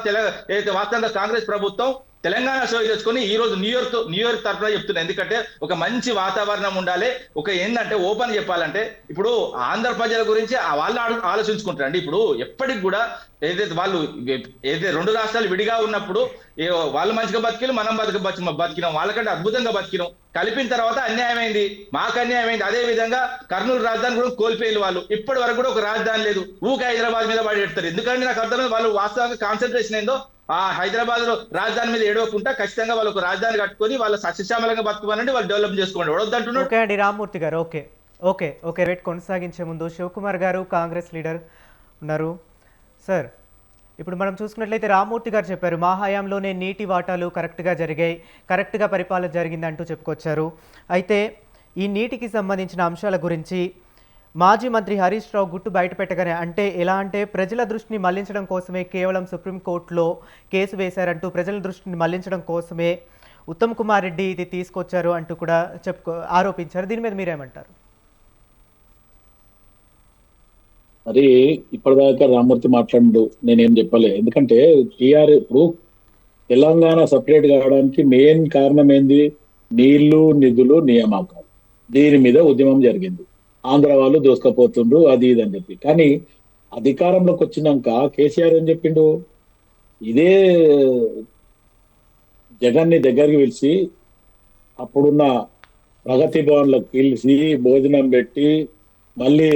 ఏదైతే వాస్తవంగా కాంగ్రెస్ ప్రభుత్వం తెలంగాణ సోయి తెచ్చుకొని ఈ రోజు న్యూయార్క్ తరఫున చెప్తున్నా. ఎందుకంటే ఒక మంచి వాతావరణం ఉండాలి. ఒక ఏంటంటే ఓపెన్ చెప్పాలంటే ఇప్పుడు ఆంధ్ర ప్రజల గురించి వాళ్ళు ఆలోచించుకుంటారండి. ఇప్పుడు ఎప్పటికి కూడా ఏదైతే వాళ్ళు ఏదైతే 2 రాష్ట్రాలు విడిగా ఉన్నప్పుడు వాళ్ళు మంచిగా బతికిలు, మనం బతికినాం, వాళ్ళకంటే అద్భుతంగా బతికినాం. కలిపిన తర్వాత అన్యాయమైంది, మాకు అన్యాయమైంది. అదే విధంగా కర్నూలు రాజధాని కూడా కోల్పోయిన వాళ్ళు ఇప్పటి వరకు కూడా ఒక రాజధాని లేదు. హైదరాబాద్ మీద పడి పెడతారు. ఎందుకంటే నాకు అర్థమైంది వాళ్ళు వాస్తవంగా కాన్సన్ట్రేషన్ ఏందో ఆ హైదరాబాద్ లో రాజధాని మీద ఏడవకుండా ఖచ్చితంగా వాళ్ళు ఒక రాజధాని కట్టుకొని వాళ్ళ సస్యశ్యామలంగా బతుకోవాలంటే వాళ్ళు డెవలప్ చేసుకోండి. వద్దంటున్నారు. ఓకే అండి రామ్మూర్తి గారు, ఓకే రేట్ కొనసాగించే ముందు శివకుమార్ గారు కాంగ్రెస్ లీడర్ ఉన్నారు. సార్, ఇప్పుడు మనం చూసుకున్నట్లయితే రామ్మూర్తి గారు చెప్పారు మా హయాంలోనే నీటి వాటాలు కరెక్ట్గా జరిగాయి, కరెక్ట్గా పరిపాలన జరిగింది అంటూ చెప్పుకొచ్చారు. అయితే ఈ నీటికి సంబంధించిన అంశాల గురించి మాజీ మంత్రి హరీష్ రావు గుట్టు బయటపెట్టగానే, అంటే ఎలా అంటే ప్రజల దృష్టిని మళ్లించడం కోసమే కేవలం సుప్రీంకోర్టులో కేసు వేశారంటూ ప్రజల దృష్టిని మళ్లించడం కోసమే ఉత్తమ్ కుమార్ రెడ్డి ఇది తీసుకొచ్చారు అంటూ కూడా ఆరోపించారు. దీని మీద మీరేమంటారు? మరి ఇప్పటిదాకా రామ్మూర్తి మాట్లాడు నేనేం చెప్పలే. ఎందుకంటే ఇప్పుడు తెలంగాణ సపరేట్ కావడానికి మెయిన్ కారణం ఏంది? నీళ్లు, నిధులు, నియామకాలు. దీని మీద ఉద్యమం జరిగింది. ఆంధ్ర వాళ్ళు దోసుకపోతుండ్రు అది ఇది అని చెప్పి. కానీ అధికారంలోకి వచ్చినాక కేసీఆర్ ఏం చెప్పిండు? ఇదే జగన్ ని దగ్గరికి పిలిచి అప్పుడున్న ప్రగతి భవన్లకు పిలిచి భోజనం పెట్టి మళ్ళీ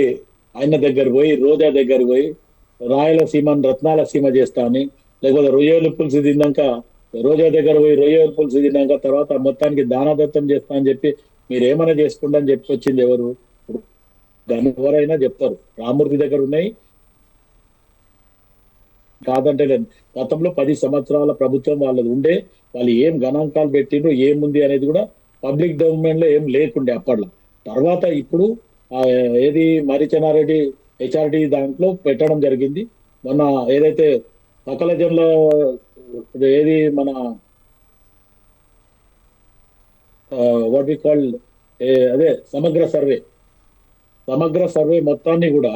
ఆయన దగ్గర పోయి రోజా దగ్గర పోయి రాయలసీమను రత్నాల సీమ చేస్తా అని, లేకపోతే రొయ్యలు పులుసు తిన్నాక రోజా దగ్గర పోయి రొయ్యలు పులుసు తిన్నాక తర్వాత మొత్తానికి దానదత్తం చేస్తా అని చెప్పి మీరు ఏమైనా చేసుకుంటా అని చెప్పి వచ్చింది ఎవరు? దాన్ని ఎవరైనా చెప్తారు. రామ్మూర్తి దగ్గర ఉన్నాయి కాదంటే లేదు. గతంలో 10 సంవత్సరాల ప్రభుత్వం వాళ్ళది ఉండే, వాళ్ళు ఏం గణాంకాలు పెట్టిండ్రు ఏముంది అనేది కూడా పబ్లిక్ డొమైన్ లో ఏం లేకుండే అప్పట్లో. తర్వాత ఇప్పుడు ఏది మరిచెన్నారెడ్డి హెచ్ఆర్డి దాంట్లో పెట్టడం జరిగింది. మొన్న ఏదైతే సకల జనుల ఏది మన వాట్ వి కాల్ అదే సమగ్ర సర్వే మొత్తాన్ని కూడా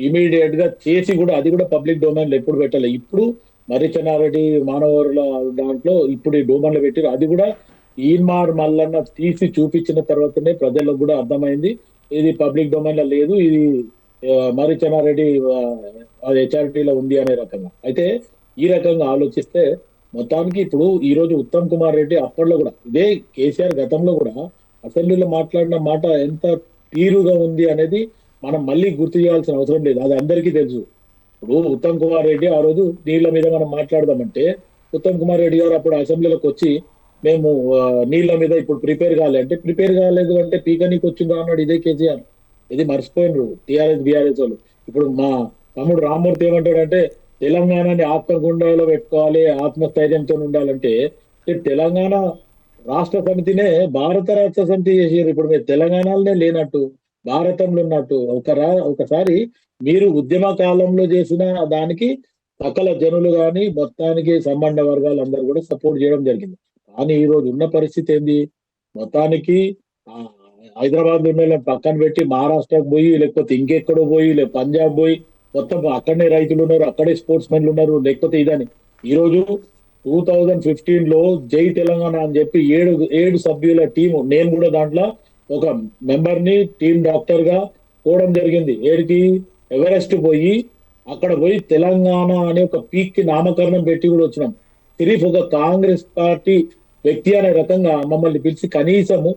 ఇమీడియట్ గా చేసి కూడా అది కూడా పబ్లిక్ డొమైన్ లో ఎప్పుడు పెట్టాలి. ఇప్పుడు మరిచెన్నారెడ్డి మానవరుల దాంట్లో ఇప్పుడు ఈ డొమైన్ లో పెట్టారు. అది కూడా ఈన్మార్ మల్లన్న తీసి చూపించిన తర్వాతనే ప్రజలకు కూడా అర్థమైంది ఇది పబ్లిక్ డొమైన్ లో లేదు, ఇది మరిచెన్నారెడ్డి హెచ్ఆర్టీలో ఉంది అనే రకంగా. అయితే ఈ రకంగా ఆలోచిస్తే మొత్తానికి ఇప్పుడు ఈ రోజు ఉత్తమ్ కుమార్ రెడ్డి అప్పట్లో కూడా ఇదే కేసీఆర్ గతంలో కూడా అసెంబ్లీలో మాట్లాడిన మాట ఎంత తీరుగా ఉంది అనేది మనం మళ్ళీ గుర్తు చేయాల్సిన అవసరం లేదు. అది అందరికీ తెలుసు. ఇప్పుడు ఉత్తమ్ కుమార్ రెడ్డి ఆ రోజు నీళ్ల మీద మనం మాట్లాడదామంటే ఉత్తమ్ కుమార్ రెడ్డి గారు అప్పుడు అసెంబ్లీలోకి వచ్చి మేము నీళ్ల మీద ఇప్పుడు ప్రిపేర్ కాలేదు అంటే పీకనీకి వచ్చిందా అన్నాడు ఇదే కేసీఆర్. ఇది మర్చిపోయినరు టీఆర్ఎస్ బీఆర్ఎస్ వాళ్ళు. ఇప్పుడు మా తమ్ముడు రామ్మూర్తి ఏమంటాడంటే తెలంగాణని ఆత్మగుండాలో పెట్టుకోవాలి, ఆత్మస్థైర్యంతో ఉండాలంటే తెలంగాణ రాష్ట్ర సమితినే భారత రాష్ట్ర సమితి చేసారు. ఇప్పుడు మీరు తెలంగాణలోనే లేనట్టు భారతంలో ఉన్నట్టు ఒకసారి మీరు ఉద్యమ కాలంలో చేసిన దానికి సకల జనులు కానీ మొత్తానికి సంబంధ వర్గాలు అందరూ కూడా సపోర్ట్ చేయడం జరిగింది. కానీ ఈ రోజు ఉన్న పరిస్థితి ఏంది? మొత్తానికి హైదరాబాద్ లో ఉన్న పక్కన పెట్టి మహారాష్ట్రకు పోయి లేకపోతే ఇంకెక్కడో పోయి పంజాబ్ పోయి మొత్తం అక్కడనే రైతులు ఉన్నారు, అక్కడే స్పోర్ట్స్ మెన్లు ఉన్నారు, లేకపోతే ఇదని ఈ రోజు 2015 లో జై తెలంగాణ అని చెప్పి ఏడు సభ్యుల టీము, నేను కూడా దాంట్లో ఒక మెంబర్ ని, టీమ్ డాక్టర్ గా పోవడం జరిగింది. ఏడికి ఎవరెస్ట్ పోయి అక్కడ పోయి తెలంగాణ అనే ఒక పీక్ కి నామకరణం పెట్టి కూడా వచ్చినాం. సిరీఫ్ ఒక కాంగ్రెస్ పార్టీ వ్యక్తి అనే రకంగా మమ్మల్ని పిలిచి కనీసము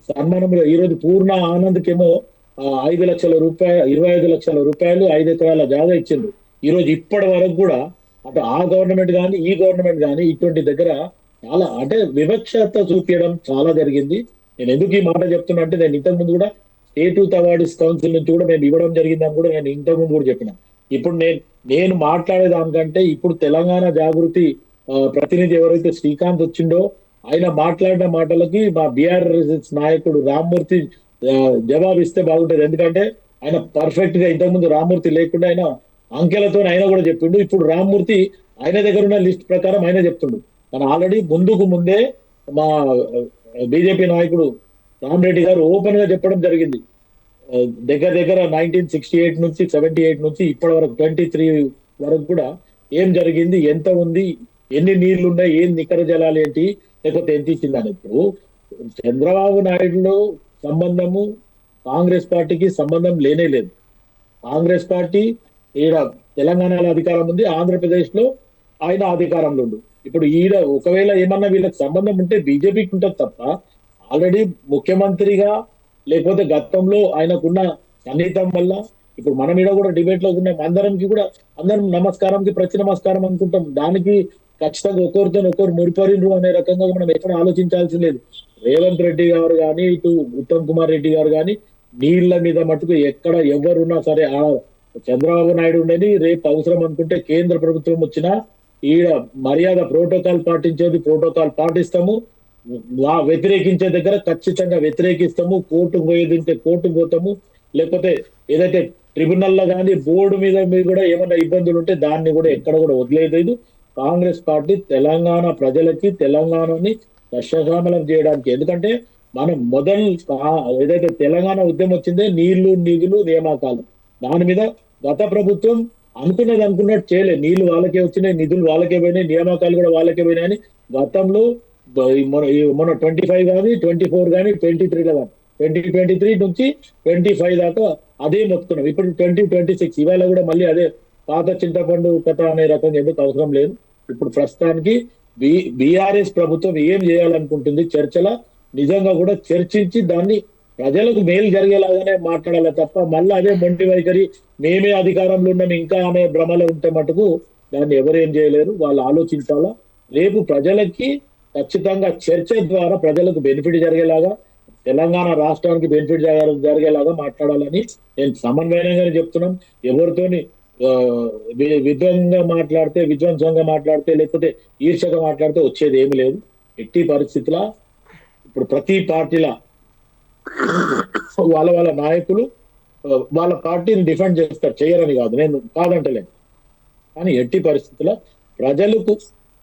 సన్మానంలో ఈరోజు పూర్ణ ఆనంద్కేమో 5 లక్షల రూపాయలు, 25 లక్షల రూపాయలు, 5 ఎకరాల జాగా ఇచ్చిండ్రు. ఈ రోజు ఇప్పటి వరకు కూడా అటు ఆ గవర్నమెంట్ కానీ ఈ గవర్నమెంట్ కానీ ఇటువంటి దగ్గర చాలా అంటే వివక్షత చూపించడం చాలా జరిగింది. నేను ఎందుకు ఈ మాట చెప్తున్నా అంటే, నేను ఇంతకు ముందు కూడా స్టేట్ యూత్ అవార్డ్స్ కౌన్సిల్ నుంచి కూడా మేము ఇవ్వడం జరిగిందని కూడా నేను ఇంతకు ముందు కూడా చెప్పిన. ఇప్పుడు నేను మాట్లాడే దానికంటే ఇప్పుడు తెలంగాణ జాగృతి ప్రతినిధి ఎవరైతే శ్రీకాంత్ వచ్చిండో ఆయన మాట్లాడిన మాటలకి మా బీఆర్ఎస్ నాయకుడు రామ్మూర్తి జవాబు ఇస్తే బాగుంటది. ఎందుకంటే ఆయన పర్ఫెక్ట్ గా ఇంతకుముందు రామ్మూర్తి లేకుండా ఆయన అంకెలతో ఆయన కూడా చెప్పిండు. ఇప్పుడు రామ్మూర్తి ఆయన దగ్గర ఉన్న లిస్ట్ ప్రకారం ఆయన చెప్తుండు. కానీ ఆల్రెడీ ముందే మా బీజేపీ నాయకుడు రామరెడ్డి గారు ఓపెన్ గా చెప్పడం జరిగింది. దగ్గర 1968 నుంచి 78 నుంచి ఇప్పటి వరకు 23 వరకు కూడా ఏం జరిగింది, ఎంత ఉంది, ఎన్ని నీళ్లు ఉన్నాయి, ఏం నికర జలాలు ఏంటి, లేకపోతే ఎంత ఇచ్చింది అని. ఇప్పుడు చంద్రబాబు నాయుడులో సంబంధము కాంగ్రెస్ పార్టీకి సంబంధం లేనే లేదు. కాంగ్రెస్ పార్టీ ఈడ తెలంగాణలో అధికారం ఉంది, ఆంధ్రప్రదేశ్ లో ఆయన అధికారంలో ఉండు. ఇప్పుడు ఈడ ఒకవేళ ఏమన్నా వీళ్ళకి సంబంధం ఉంటే బీజేపీకి ఉంటుంది తప్ప, ఆల్రెడీ ముఖ్యమంత్రిగా లేకపోతే గతంలో ఆయనకున్న సన్నిహితం వల్ల ఇప్పుడు మన మీద కూడా డిబేట్ లో ఉన్న అందరం నమస్కారంకి ప్రతి నమస్కారం అనుకుంటాం. దానికి ఖచ్చితంగా ఒకరితో ఒకరు ముడిపడిండ్రు అనే రకంగా మనం ఎక్కడ ఆలోచించాల్సి లేదు. రేవంత్ రెడ్డి గారు కానీ ఇటు ఉత్తమ్ కుమార్ రెడ్డి గారు కానీ నీళ్ల మీద మటుకు ఎక్కడ ఎవరున్నా సరే, చంద్రబాబు నాయుడు ఉండని రేపు అవసరం అనుకుంటే కేంద్ర ప్రభుత్వం వచ్చినా ఈడ మర్యాద ప్రోటోకాల్ ప్రోటోకాల్ పాటిస్తాము, వ్యతిరేకించే దగ్గర ఖచ్చితంగా వ్యతిరేకిస్తాము, కోర్టుకు పోయేది ఉంటే కోర్టుకు పోతాము, లేకపోతే ఏదైతే ట్రిబ్యునల్ లో కానీ బోర్డు మీద కూడా ఏమైనా ఇబ్బందులు ఉంటే దాన్ని కూడా ఎక్కడ కూడా వదిలేదు. కాంగ్రెస్ పార్టీ తెలంగాణ ప్రజలకి తెలంగాణని దశకామలం చేయడానికి, ఎందుకంటే మనం ఏదైతే తెలంగాణ ఉద్యమం వచ్చిందే నీళ్లు నిధులు నియామకాలు, దాని మీద గత ప్రభుత్వం అనుకున్నట్టు చేయలేదు. నీళ్లు వాళ్ళకే వచ్చినాయి, నిధులు వాళ్ళకే పోయినాయి, నియామకాలు కూడా వాళ్ళకే పోయినాయి అని గతంలో మన 25 కానీ 24 కానీ 23లో కానీ 2023 నుంచి 25 దాకా అదే మొత్తుకున్నాం. ఇప్పుడు 2026 ఇవాళ కూడా మళ్ళీ అదే పాత చింతపండు కథ అనే రకం ఎందుకు అవసరం లేదు. ఇప్పుడు ప్రస్తుతానికి బీఆర్ఎస్ ప్రభుత్వం ఏం చేయాలనుకుంటుంది చర్చల నిజంగా కూడా చర్చించి దాన్ని ప్రజలకు మేలు జరిగేలాగానే మాట్లాడాలి తప్ప మళ్ళీ అదే మొండి వైఖరి మేమే అధికారంలో ఉన్నాం ఇంకా అనే భ్రమలో ఉంటే మటుకు దాన్ని ఎవరేం చేయలేరు. వాళ్ళు ఆలోచించాలా. రేపు ప్రజలకి ఖచ్చితంగా చర్చ ద్వారా ప్రజలకు బెనిఫిట్ జరిగేలాగా, తెలంగాణ రాష్ట్రానికి బెనిఫిట్ జరిగేలాగా మాట్లాడాలని నేను సమన్వయంగానే చెప్తున్నాం. ఎవరితోని విధ్వంసంగా మాట్లాడితే లేకపోతే ఈర్షగా మాట్లాడితే వచ్చేది ఏమి లేదు. ఎట్టి పరిస్థితుల ఇప్పుడు ప్రతి పార్టీల వాళ్ళ నాయకులు వాళ్ళ పార్టీని డిఫెండ్ చేస్తారు, చేయరని కాదు, నేను కాదంటలేను. కానీ ఎట్టి పరిస్థితుల ప్రజలకు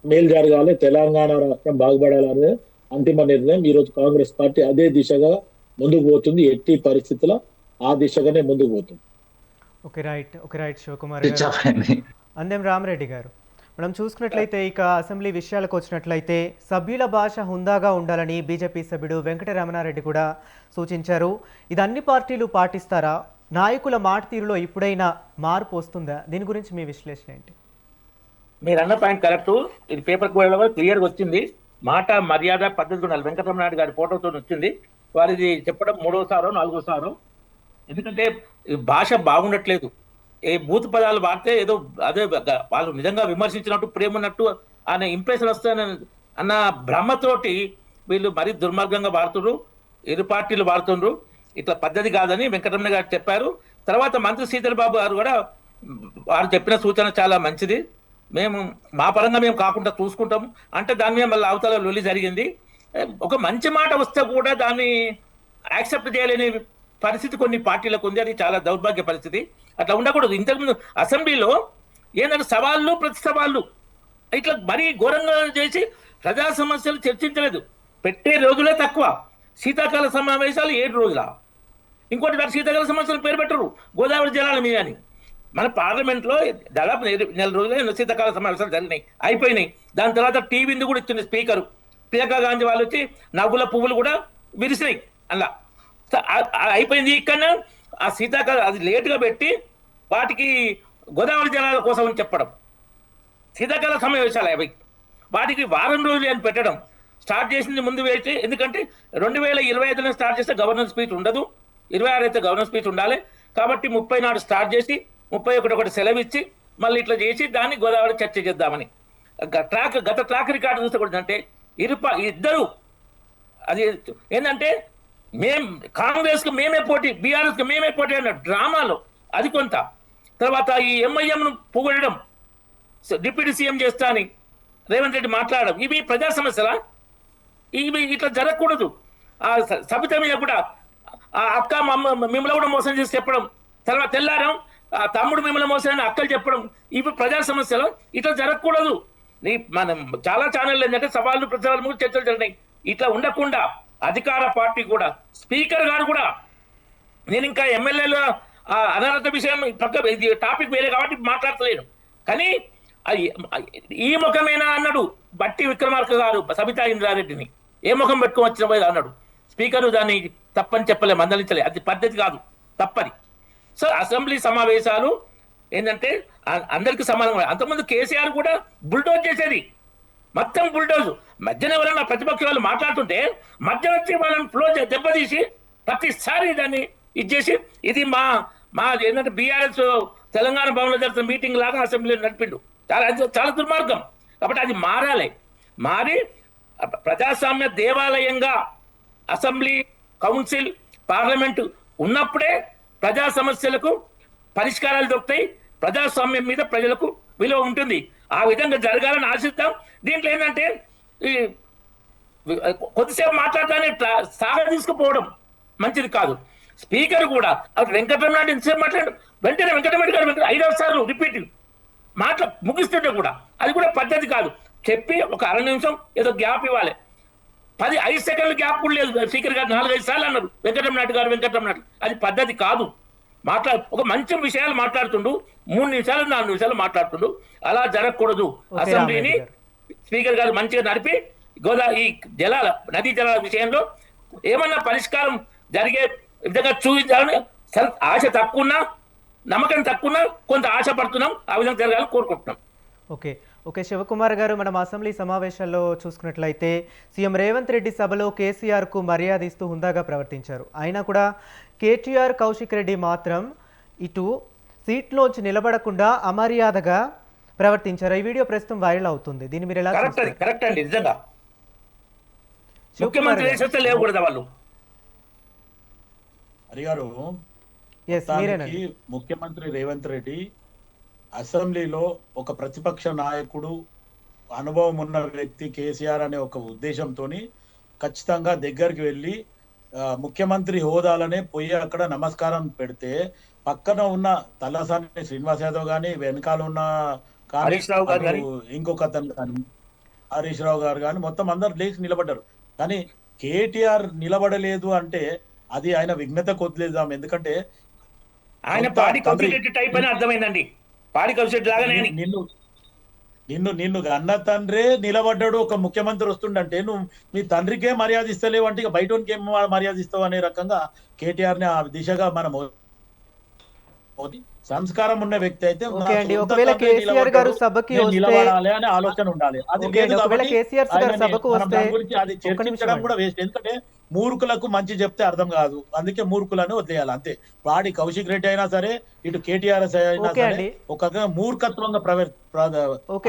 మేలు జరగాలి, తెలంగాణ రాష్ట్రం బాగుపడాలనే అంతిమ నిర్ణయం. ఈరోజు కాంగ్రెస్ పార్టీ అదే దిశగా ముందుకు పోతుంది. ఎట్టి పరిస్థితుల ఆ దిశగానే ముందుకు పోతుంది. ఓకే రైట్ శివకుమార్ గారు. అందెం రామరెడ్డి గారు, మనం చూసుకున్నట్లయితే ఇక అసెంబ్లీ విషయాలకు వచ్చినట్లయితే సభ్యుల భాష హుందాగా ఉండాలని బీజేపీ సభ్యుడు వెంకటరమణారెడ్డి కూడా సూచించారు. ఇది అన్ని పార్టీలు పాటిస్తారా? నాయకుల మాట తీరులో ఇప్పుడైనా మార్పు వస్తుందా? దీని గురించి మీ విశ్లేషణ ఏంటి? మీరు అన్న పాయింట్ కరెక్ట్. ఇది పేపర్ క్లియర్ గా వచ్చింది. మాట మర్యాద పద్ధతి ఉండాలి. వెంకటరమణారెడ్డి గారి ఫోటోతో వచ్చింది. వారిది చెప్పడం 3వసారో 4వసారో. ఎందుకంటే భాష బాగుండట్లేదు. ఏ బూత్ పదాలు వాడితే ఏదో అదే వాళ్ళు నిజంగా విమర్శించినట్టు ప్రేమ ఉన్నట్టు అనే ఇంప్రెషన్ వస్తాయని అన్న భ్రమతోటి వీళ్ళు మరీ దుర్మార్గంగా వాడుతున్నారు. ఇరు పార్టీలు వాడుతుండ్రు. ఇట్లా పద్ధతి కాదని వెంకటరమణ గారు చెప్పారు. తర్వాత మంత్రి శ్రీధర్ బాబు గారు కూడా వారు చెప్పిన సూచన చాలా మంచిది, మేము మా పరంగా మేము కాకుండా చూసుకుంటాము అంటే దాని మీద మళ్ళీ అవతల లొల్లి జరిగింది. ఒక మంచి మాట వస్తే కూడా దాన్ని యాక్సెప్ట్ చేయలేని పరిస్థితి కొన్ని పార్టీలకు ఉంది. అది చాలా దౌర్భాగ్య పరిస్థితి. అట్లా ఉండకూడదు. ఇంతకుముందు అసెంబ్లీలో ఏంటంటే సవాళ్ళు ప్రతి సవాళ్ళు ఇట్లా మరీ ఘోరంగా చేసి ప్రజా సమస్యలు చర్చించలేదు. పెట్టే రోజులే తక్కువ. శీతాకాల సమావేశాలు 7 రోజుల. ఇంకోటి వారు శీతాకాల సమస్యలు పేరు పెట్టరు, గోదావరి జలాల మీద అని. మన పార్లమెంట్లో దాదాపు నెల రోజులు శీతాకాల సమావేశాలు జరిగినాయి, అయిపోయినాయి. దాని తర్వాత టీవీని కూడా ఇచ్చింది స్పీకరు. ప్రియాంక గాంధీ వాళ్ళు వచ్చి నవ్వుల పువ్వులు కూడా విరిసినాయి అలా. అయిపోయింది. ఇక్కడ ఆ శీతాకాలం అది లేటుగా పెట్టి వాటికి గోదావరి జలాల కోసం అని చెప్పడం, శీతాకాల సమావేశాలు అవి వాటికి వారం రోజులు అని పెట్టడం, స్టార్ట్ చేసింది ముందు వేసి. ఎందుకంటే 2025 స్టార్ట్ చేస్తే గవర్నర్ స్పీచ్ ఉండదు, 26 అయితే గవర్నర్ స్పీచ్ ఉండాలి. కాబట్టి 30 నాడు స్టార్ట్ చేసి 31 ఒకటి సెలవు ఇచ్చి మళ్ళీ ఇట్లా చేసి దాన్ని గోదావరి చర్చ చేద్దామని. గత ట్రాక్ రికార్డు చూస్తే కూడా అంటే ఇద్దరు అది ఏంటంటే కాంగ్రెస్కి మేమే పోటీ, బీఆర్ఎస్కి మేమే పోటీ అన్న డ్రామాలో అది కొంత. తర్వాత ఈ ఎంఐఎంను పొగడడం, డిప్యూటీ సీఎం చేస్తా అని రేవంత్ రెడ్డి మాట్లాడడం, ఇవి ప్రజా సమస్యలా? ఇవి ఇట్లా జరగకూడదు. ఆ సబిత మీద కూడా ఆ అక్క మిమ్మల్ని కూడా మోసం చేసి చెప్పడం, తర్వాత తెల్లారం ఆ తమ్ముడు మిమ్మల్ని మోసం అని అక్కలు చెప్పడం, ఇవి ప్రజా సమస్యలు. ఇట్లా జరగకూడదు. మనం చాలా ఛానళ్ళు ఏంటంటే సవాళ్ళు ప్రతిసవాళ్ళు చర్చలు జరిగినాయి. ఇట్లా ఉండకుండా అధికార పార్టీ కూడా స్పీకర్ గారు కూడా, నేను ఇంకా ఎమ్మెల్యేల అనర్హత విషయం పక్క టాపిక్ వేరే కాబట్టి మాట్లాడతలేను, కానీ ఈ ముఖమేనా అన్నాడు బట్టి విక్రమార్క గారు సబితా ఇంద్రారెడ్డిని. ఏ ముఖం పెట్టుకొని వచ్చిన అన్నాడు. స్పీకరు దాన్ని తప్పని చెప్పలే, మందలించలే, అది పద్ధతి కాదు, తప్పని. సో అసెంబ్లీ సమావేశాలు ఏంటంటే అందరికీ సమానంగా. అంతకుముందు కేసీఆర్ కూడా బుల్డోజ్ చేసేది, మొత్తం బుల్డోజ్. మధ్యన ఎవరైనా ప్రతిపక్ష వాళ్ళు మాట్లాడుతుంటే మధ్య వచ్చి వాళ్ళని ఫ్లో దెబ్బతీసి ప్రతిసారి దాన్ని ఇచ్చేసి ఇది మా ఏంటంటే బీఆర్ఎస్ తెలంగాణ భవన్లో జరుగుతున్న మీటింగ్ లాగా అసెంబ్లీలో నడిపిండు. చాలా దుర్మార్గం. కాబట్టి అది మారాలి. మారి ప్రజాస్వామ్య దేవాలయంగా అసెంబ్లీ, కౌన్సిల్, పార్లమెంటు ఉన్నప్పుడే ప్రజా సమస్యలకు పరిష్కారాలు దొరుకుతాయి, ప్రజాస్వామ్యం మీద ప్రజలకు విలువ ఉంటుంది. ఆ విధంగా జరగాలని ఆశిద్దాం. దీంట్లో ఏంటంటే ఈ కొద్దిసేపు మాట్లాడటాన్ని సాగ తీసుకుపోవడం మంచిది కాదు. స్పీకర్ కూడా వెంకటరమణ ఎంతసేపు మాట్లాడు, వెంటనే వెంకటరమణ గారు 5వ సార్లు రిపీట్ ముగిస్తుంటే కూడా అది కూడా పద్ధతి కాదు. చెప్పి ఒక అర నిమిషం ఏదో గ్యాప్ ఇవ్వాలి. 5 సెకండ్ల గ్యాప్ కూడా లేదు. స్పీకర్ గారు 4-5 సార్లు అన్నారు వెంకటరమణ, అది పద్ధతి కాదు. ఒక మంచి విషయాలు మాట్లాడుతుండు, 3 నిమిషాలు 4 నిమిషాలు మాట్లాడుతుండు. అలా జరగకూడదు. అసెంబ్లీని స్పీకర్ గారు మంచిగా నడిపి ఈ నదీ జలాల విషయంలో ఏమన్నా పరిష్కారం జరిగే విధంగా చూపించాలని ఆశ తక్కువన్నా, నమ్మకం తక్కువన్నా కొంత ఆశ పడుతున్నాం. ఆ విధంగా జరగాలని కోరుకుంటున్నాం. ఓకే శివకుమార్ గారు, మనం అసెంబ్లీ సమావేశాల్లో చూసుకున్నట్లయితే సీఎం రేవంత్ రెడ్డి సభలో కేసీఆర్కు మర్యాద ఇస్తూ హుందాగా ప్రవర్తించారు. అయినా కూడా కేటీఆర్, కౌశిక్ రెడ్డి మాత్రం ఇటు సీట్లోంచి నిలబడకుండా అమర్యాదగా ప్రవర్తించారు. ఈ వీడియో ప్రస్తుతం వైరల్ అవుతుంది. దీన్ని మీరు ఎలా చూస్తారు? కరెక్ట్ అండి, నిజంగా ముఖ్యమంత్రి లేకూడదు వాళ్ళు. హరిగారు, ముఖ్యమంత్రి రేవంత్ రెడ్డి అసెంబ్లీలో ఒక ప్రతిపక్ష నాయకుడు, అనుభవం ఉన్న వ్యక్తి కేసీఆర్ అనే ఒక ఉద్దేశంతో ఖచ్చితంగా దగ్గరికి వెళ్ళి ముఖ్యమంత్రి హోదాలనే పోయి అక్కడ నమస్కారం పెడితే పక్కన ఉన్న తలసాని శ్రీనివాస్ యాదవ్ గాని, వెనకాల ఉన్న ఇంకొక అతను కానీ హరీష్ రావు గారు కానీ మొత్తం అందరు లేచి నిలబడ్డారు. కానీ కేటీఆర్ నిలబడలేదు అంటే అది ఆయన విఘ్నత కొద్దిలేదాం. ఎందుకంటే ఆయన పాడి కౌశిక్ టైప్ అని అర్థమైందండి. పాడి కౌశిక్ లాగా నిన్ను అన్న తండ్రే నిలబడ్డాడు. ఒక ముఖ్యమంత్రి వస్తుండంటే నువ్వు మీ తండ్రికే మర్యాద ఇస్తలేవు అంటే ఇక బయటకి ఏం మర్యాద ఇస్తావు అనే రకంగా కేటీఆర్ ని ఆ దిశగా మనం సంస్కారం ఉన్న వ్యక్తి అయితే ఒకవేళ కేసీఆర్ గారు సభకి నిలబడాలి అనే ఆలోచన ఉండాలి. అది లేదు కాబట్టి అది చర్చించడం కూడా వేస్ట్. ఎందుకంటే మూర్ఖులకు మంచి చెప్తే అర్థం కాదు, అందుకే మూర్ఖులను వదిలేయాలి అంతే. వాడి కౌశిక్ రెడ్డి అయినా సరే, ఇటు కేటీఆర్ అయినా సరే ఒక మూర్ఖత్వంగా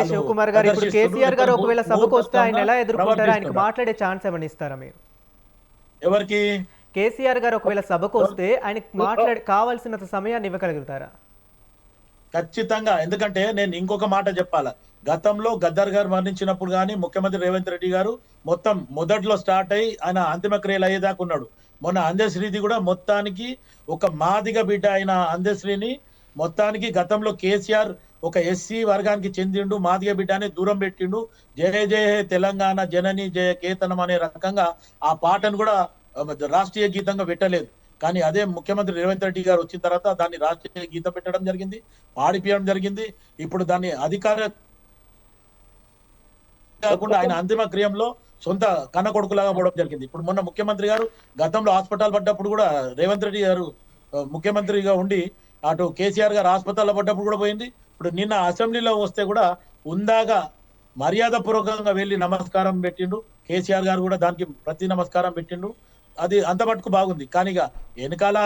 శివకుమార్ గారు, ఇప్పుడు కేసీఆర్ గారు ఒకవేళ సభకు వస్తే ఆయన ఎలా ఎదుర్కొంటారు? ఆయనకు మాట్లాడే ఛాన్స్ ఏమైనా ఇస్తారా మీరు? ఎవరికి? కేసీఆర్ గారు ఒకవేళ సభకు వస్తే ఆయనకు కావాల్సినంత సమయాన్ని ఇవ్వగలుగుతారా? ఖచ్చితంగా. ఎందుకంటే నేను ఇంకొక మాట చెప్పాలా, గతంలో గద్దర్ గారు మరణించినప్పుడు కానీ ముఖ్యమంత్రి రేవంత్ రెడ్డి గారు మొత్తం మొదట్లో స్టార్ట్ అయ్యి ఆయన అంతిమ క్రియలు అయ్యేదాకా ఉన్నాడు. మొన్న అందశ్రీది కూడా మొత్తానికి ఒక మాదిగ బిడ్డ అయిన అందశ్రీని మొత్తానికి గతంలో కేసీఆర్ ఒక ఎస్సీ వర్గానికి చెందిండు, మాదిగ బిడ్డ అని దూరం పెట్టిండు. జయ జయ తెలంగాణ జనని జయ కేతనం అనే రకంగా ఆ పాటను కూడా రాష్ట్రీయ గీతంగా పెట్టలేదు. కానీ అదే ముఖ్యమంత్రి రేవంత్ రెడ్డి గారు వచ్చిన తర్వాత దాన్ని రాష్ట్రీయ గీతం పెట్టడం జరిగింది, పాడిపియడం జరిగింది. ఇప్పుడు దాన్ని అధికార కాకుండా ఆయన అంతిమ క్రియంలో సొంత కన్న కొడుకులాగా పోవడం జరిగింది. ఇప్పుడు మొన్న ముఖ్యమంత్రి గారు గతంలో హాస్పిటల్ పడ్డప్పుడు కూడా రేవంత్ రెడ్డి గారు ముఖ్యమంత్రిగా ఉండి అటు కేసీఆర్ గారు హాస్పిటల్లో పడ్డప్పుడు కూడా పోయింది. ఇప్పుడు నిన్న అసెంబ్లీలో వస్తే కూడా ఉందాగా మర్యాద పూర్వకంగా వెళ్ళి నమస్కారం పెట్టిండు. కేసీఆర్ గారు కూడా దానికి ప్రతి నమస్కారం పెట్టిండు. అది అంత మటుకు బాగుంది. కానీ ఇక వెనకాల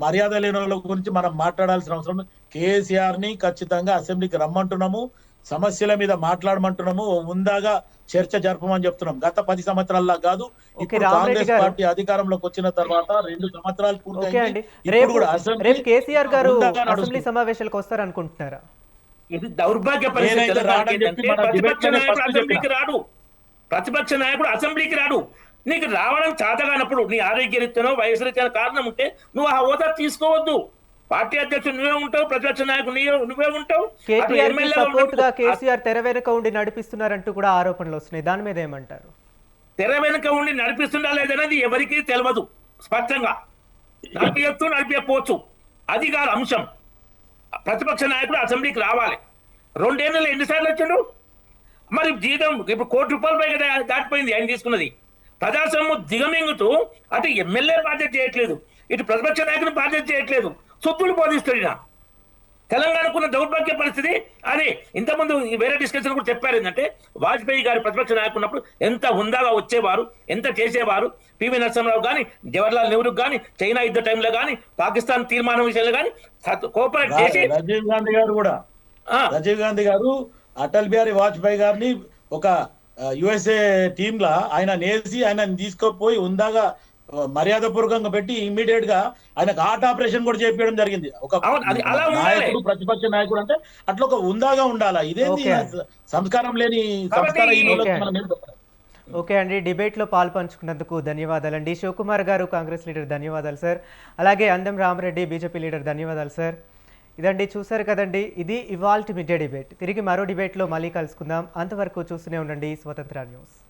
మర్యాద లేని వాళ్ళ గురించి మనం మాట్లాడాల్సిన అవసరం కేసీఆర్ ని ఖచ్చితంగా అసెంబ్లీకి రమ్మంటున్నాము, సమస్యల మీద మాట్లాడమంటున్నాము, ఉందాగా చర్చ జరపమని చెప్తున్నాం. గత 10 సంవత్సరాల్లో కాదు, ఇప్పుడు రామరెడ్డి కాంగ్రెస్ గారు. పార్టీ అధికారంలోకి వచ్చిన తర్వాత 2 సంవత్సరాలు ఓకే పూర్తయింది. అండి, ఇప్పుడు రేపు కూడా అసెంబ్లీ రేపు కేసీఆర్ గారు ఉందాగా అసెంబ్లీ నడుస్తుంది. సమావేశాలకు వస్తారనుకుంటున్నారా? ఇది దౌర్భాగ్య పరిస్థితి. నేనైతే తెలంగాణకి రాడని చెప్పి ఏంటంటే మన ప్రతిపక్ష డిబేట్లోనే నాయకుడు ఫస్ట్ అసెంబ్లీకి చెప్పిన. రాడు, ప్రతిపక్ష నాయకుడు అసెంబ్లీకి రాడు. నీకు రావడం చేతగానప్పుడు నీ ఆరోగ్యరీత్యానో వయసు రీత్యానో కారణం ఉంటే నువ్వు ఆ హోదా తీసుకోవద్దు. పార్టీ అధ్యక్షుడు నువ్వే ఉంటావు, ప్రతిపక్ష నాయకుడు నువ్వే ఉంటావు. అటు కేటీఆర్ కి ఎమ్మెల్యే సపోర్ట్ గా కేసీఆర్ తెర వెనుక ఉండి నడిపిస్తున్నారంటూ కూడా ఆరోపణలు వస్తున్నాయి. దాని మీద ఏమంటారు? తెర వెనుక ఉండి నడిపిస్తుందా లేదనేది ఎవరికి తెలియదు. స్పష్టంగా నడిపియచ్చు, నడిపియకపోవచ్చు, అది కాదు అంశం. ప్రతిపక్ష నాయకుడు అసెంబ్లీకి రావాలి. 2 ఏళ్ళు ఎన్నిసార్లు వచ్చిండు? మరి జీతం ఇప్పుడు ₹1,00,00,000 పైగా దాటిపోయింది ఆయన తీసుకున్నది. ప్రజాస్వామ్యం దిగమింగుతూ అటు ఎమ్మెల్యే బాధ్యత చేయట్లేదు, ఇటు ప్రతిపక్ష నాయకుడు బాధ్యత చేయట్లేదు, సొత్తులు బోధిస్తాడు ఈయన. తెలంగాణకున్న దౌర్భాగ్య పరిస్థితి అదే. ఇంతకుముందు వేరే డిస్కషన్ కూడా చెప్పారు ఏంటంటే వాజ్పేయి గారి ప్రతిపక్ష నాయకుడు ఉన్నప్పుడు ఎంత హుందాగా వచ్చేవారు, ఎంత చేసేవారు. పివి నరసింహరావు కానీ, జవహర్లాల్ నెహ్రూ కానీ, చైనా యుద్ధ టైంలో కానీ, పాకిస్తాన్ తీర్మానం విషయంలో కానీ కోఆపరేట్ చేసి రాజీవ్ గాంధీ గారు కూడా రాజీవ్ గాంధీ గారు అటల్ బిహారీ వాజ్పేయి గారిని ఒక యుఎస్ఏ టీమ్ లా ఆయన నేసి ఆయన తీసుకుపోయి ఉందాగా మర్యాద పూర్వకంగా పెట్టి ఇమ్మీడియట్ గా ఆయనకు హార్ట్ ఆపరేషన్ కూడా చేపించడం జరిగింది. ఒక అవును, అది అలా ఉండాలి. నాయకుడు, ప్రతిపక్ష నాయకుడు అంటే అట్లా ఒక ఉందాగా ఉండాలా. ఇదేంటి ఓకే. సంస్కారం లేని కాబట్టి సంస్కారం ఈ రోజుకి ఓకే. మనం ఏం చెప్పాలి? ఓకే అండి, డిబేట్లో పాలు పంచుకున్నందుకు ధన్యవాదాలండి. శివకుమార్ గారు కాంగ్రెస్ లీడర్, ధన్యవాదాలు సార్. అలాగే అందం రామరెడ్డి బీజేపీ లీడర్, ధన్యవాదాలు సార్. ఇదండి, చూసారు కదండి, ఇది ఇవాల్టి మిడ్ డే డిబేట్. తిరిగి మరో డిబేట్లో మళ్ళీ కలుసుకుందాం. అంతవరకు చూస్తూనే ఉండండి స్వతంత్ర న్యూస్.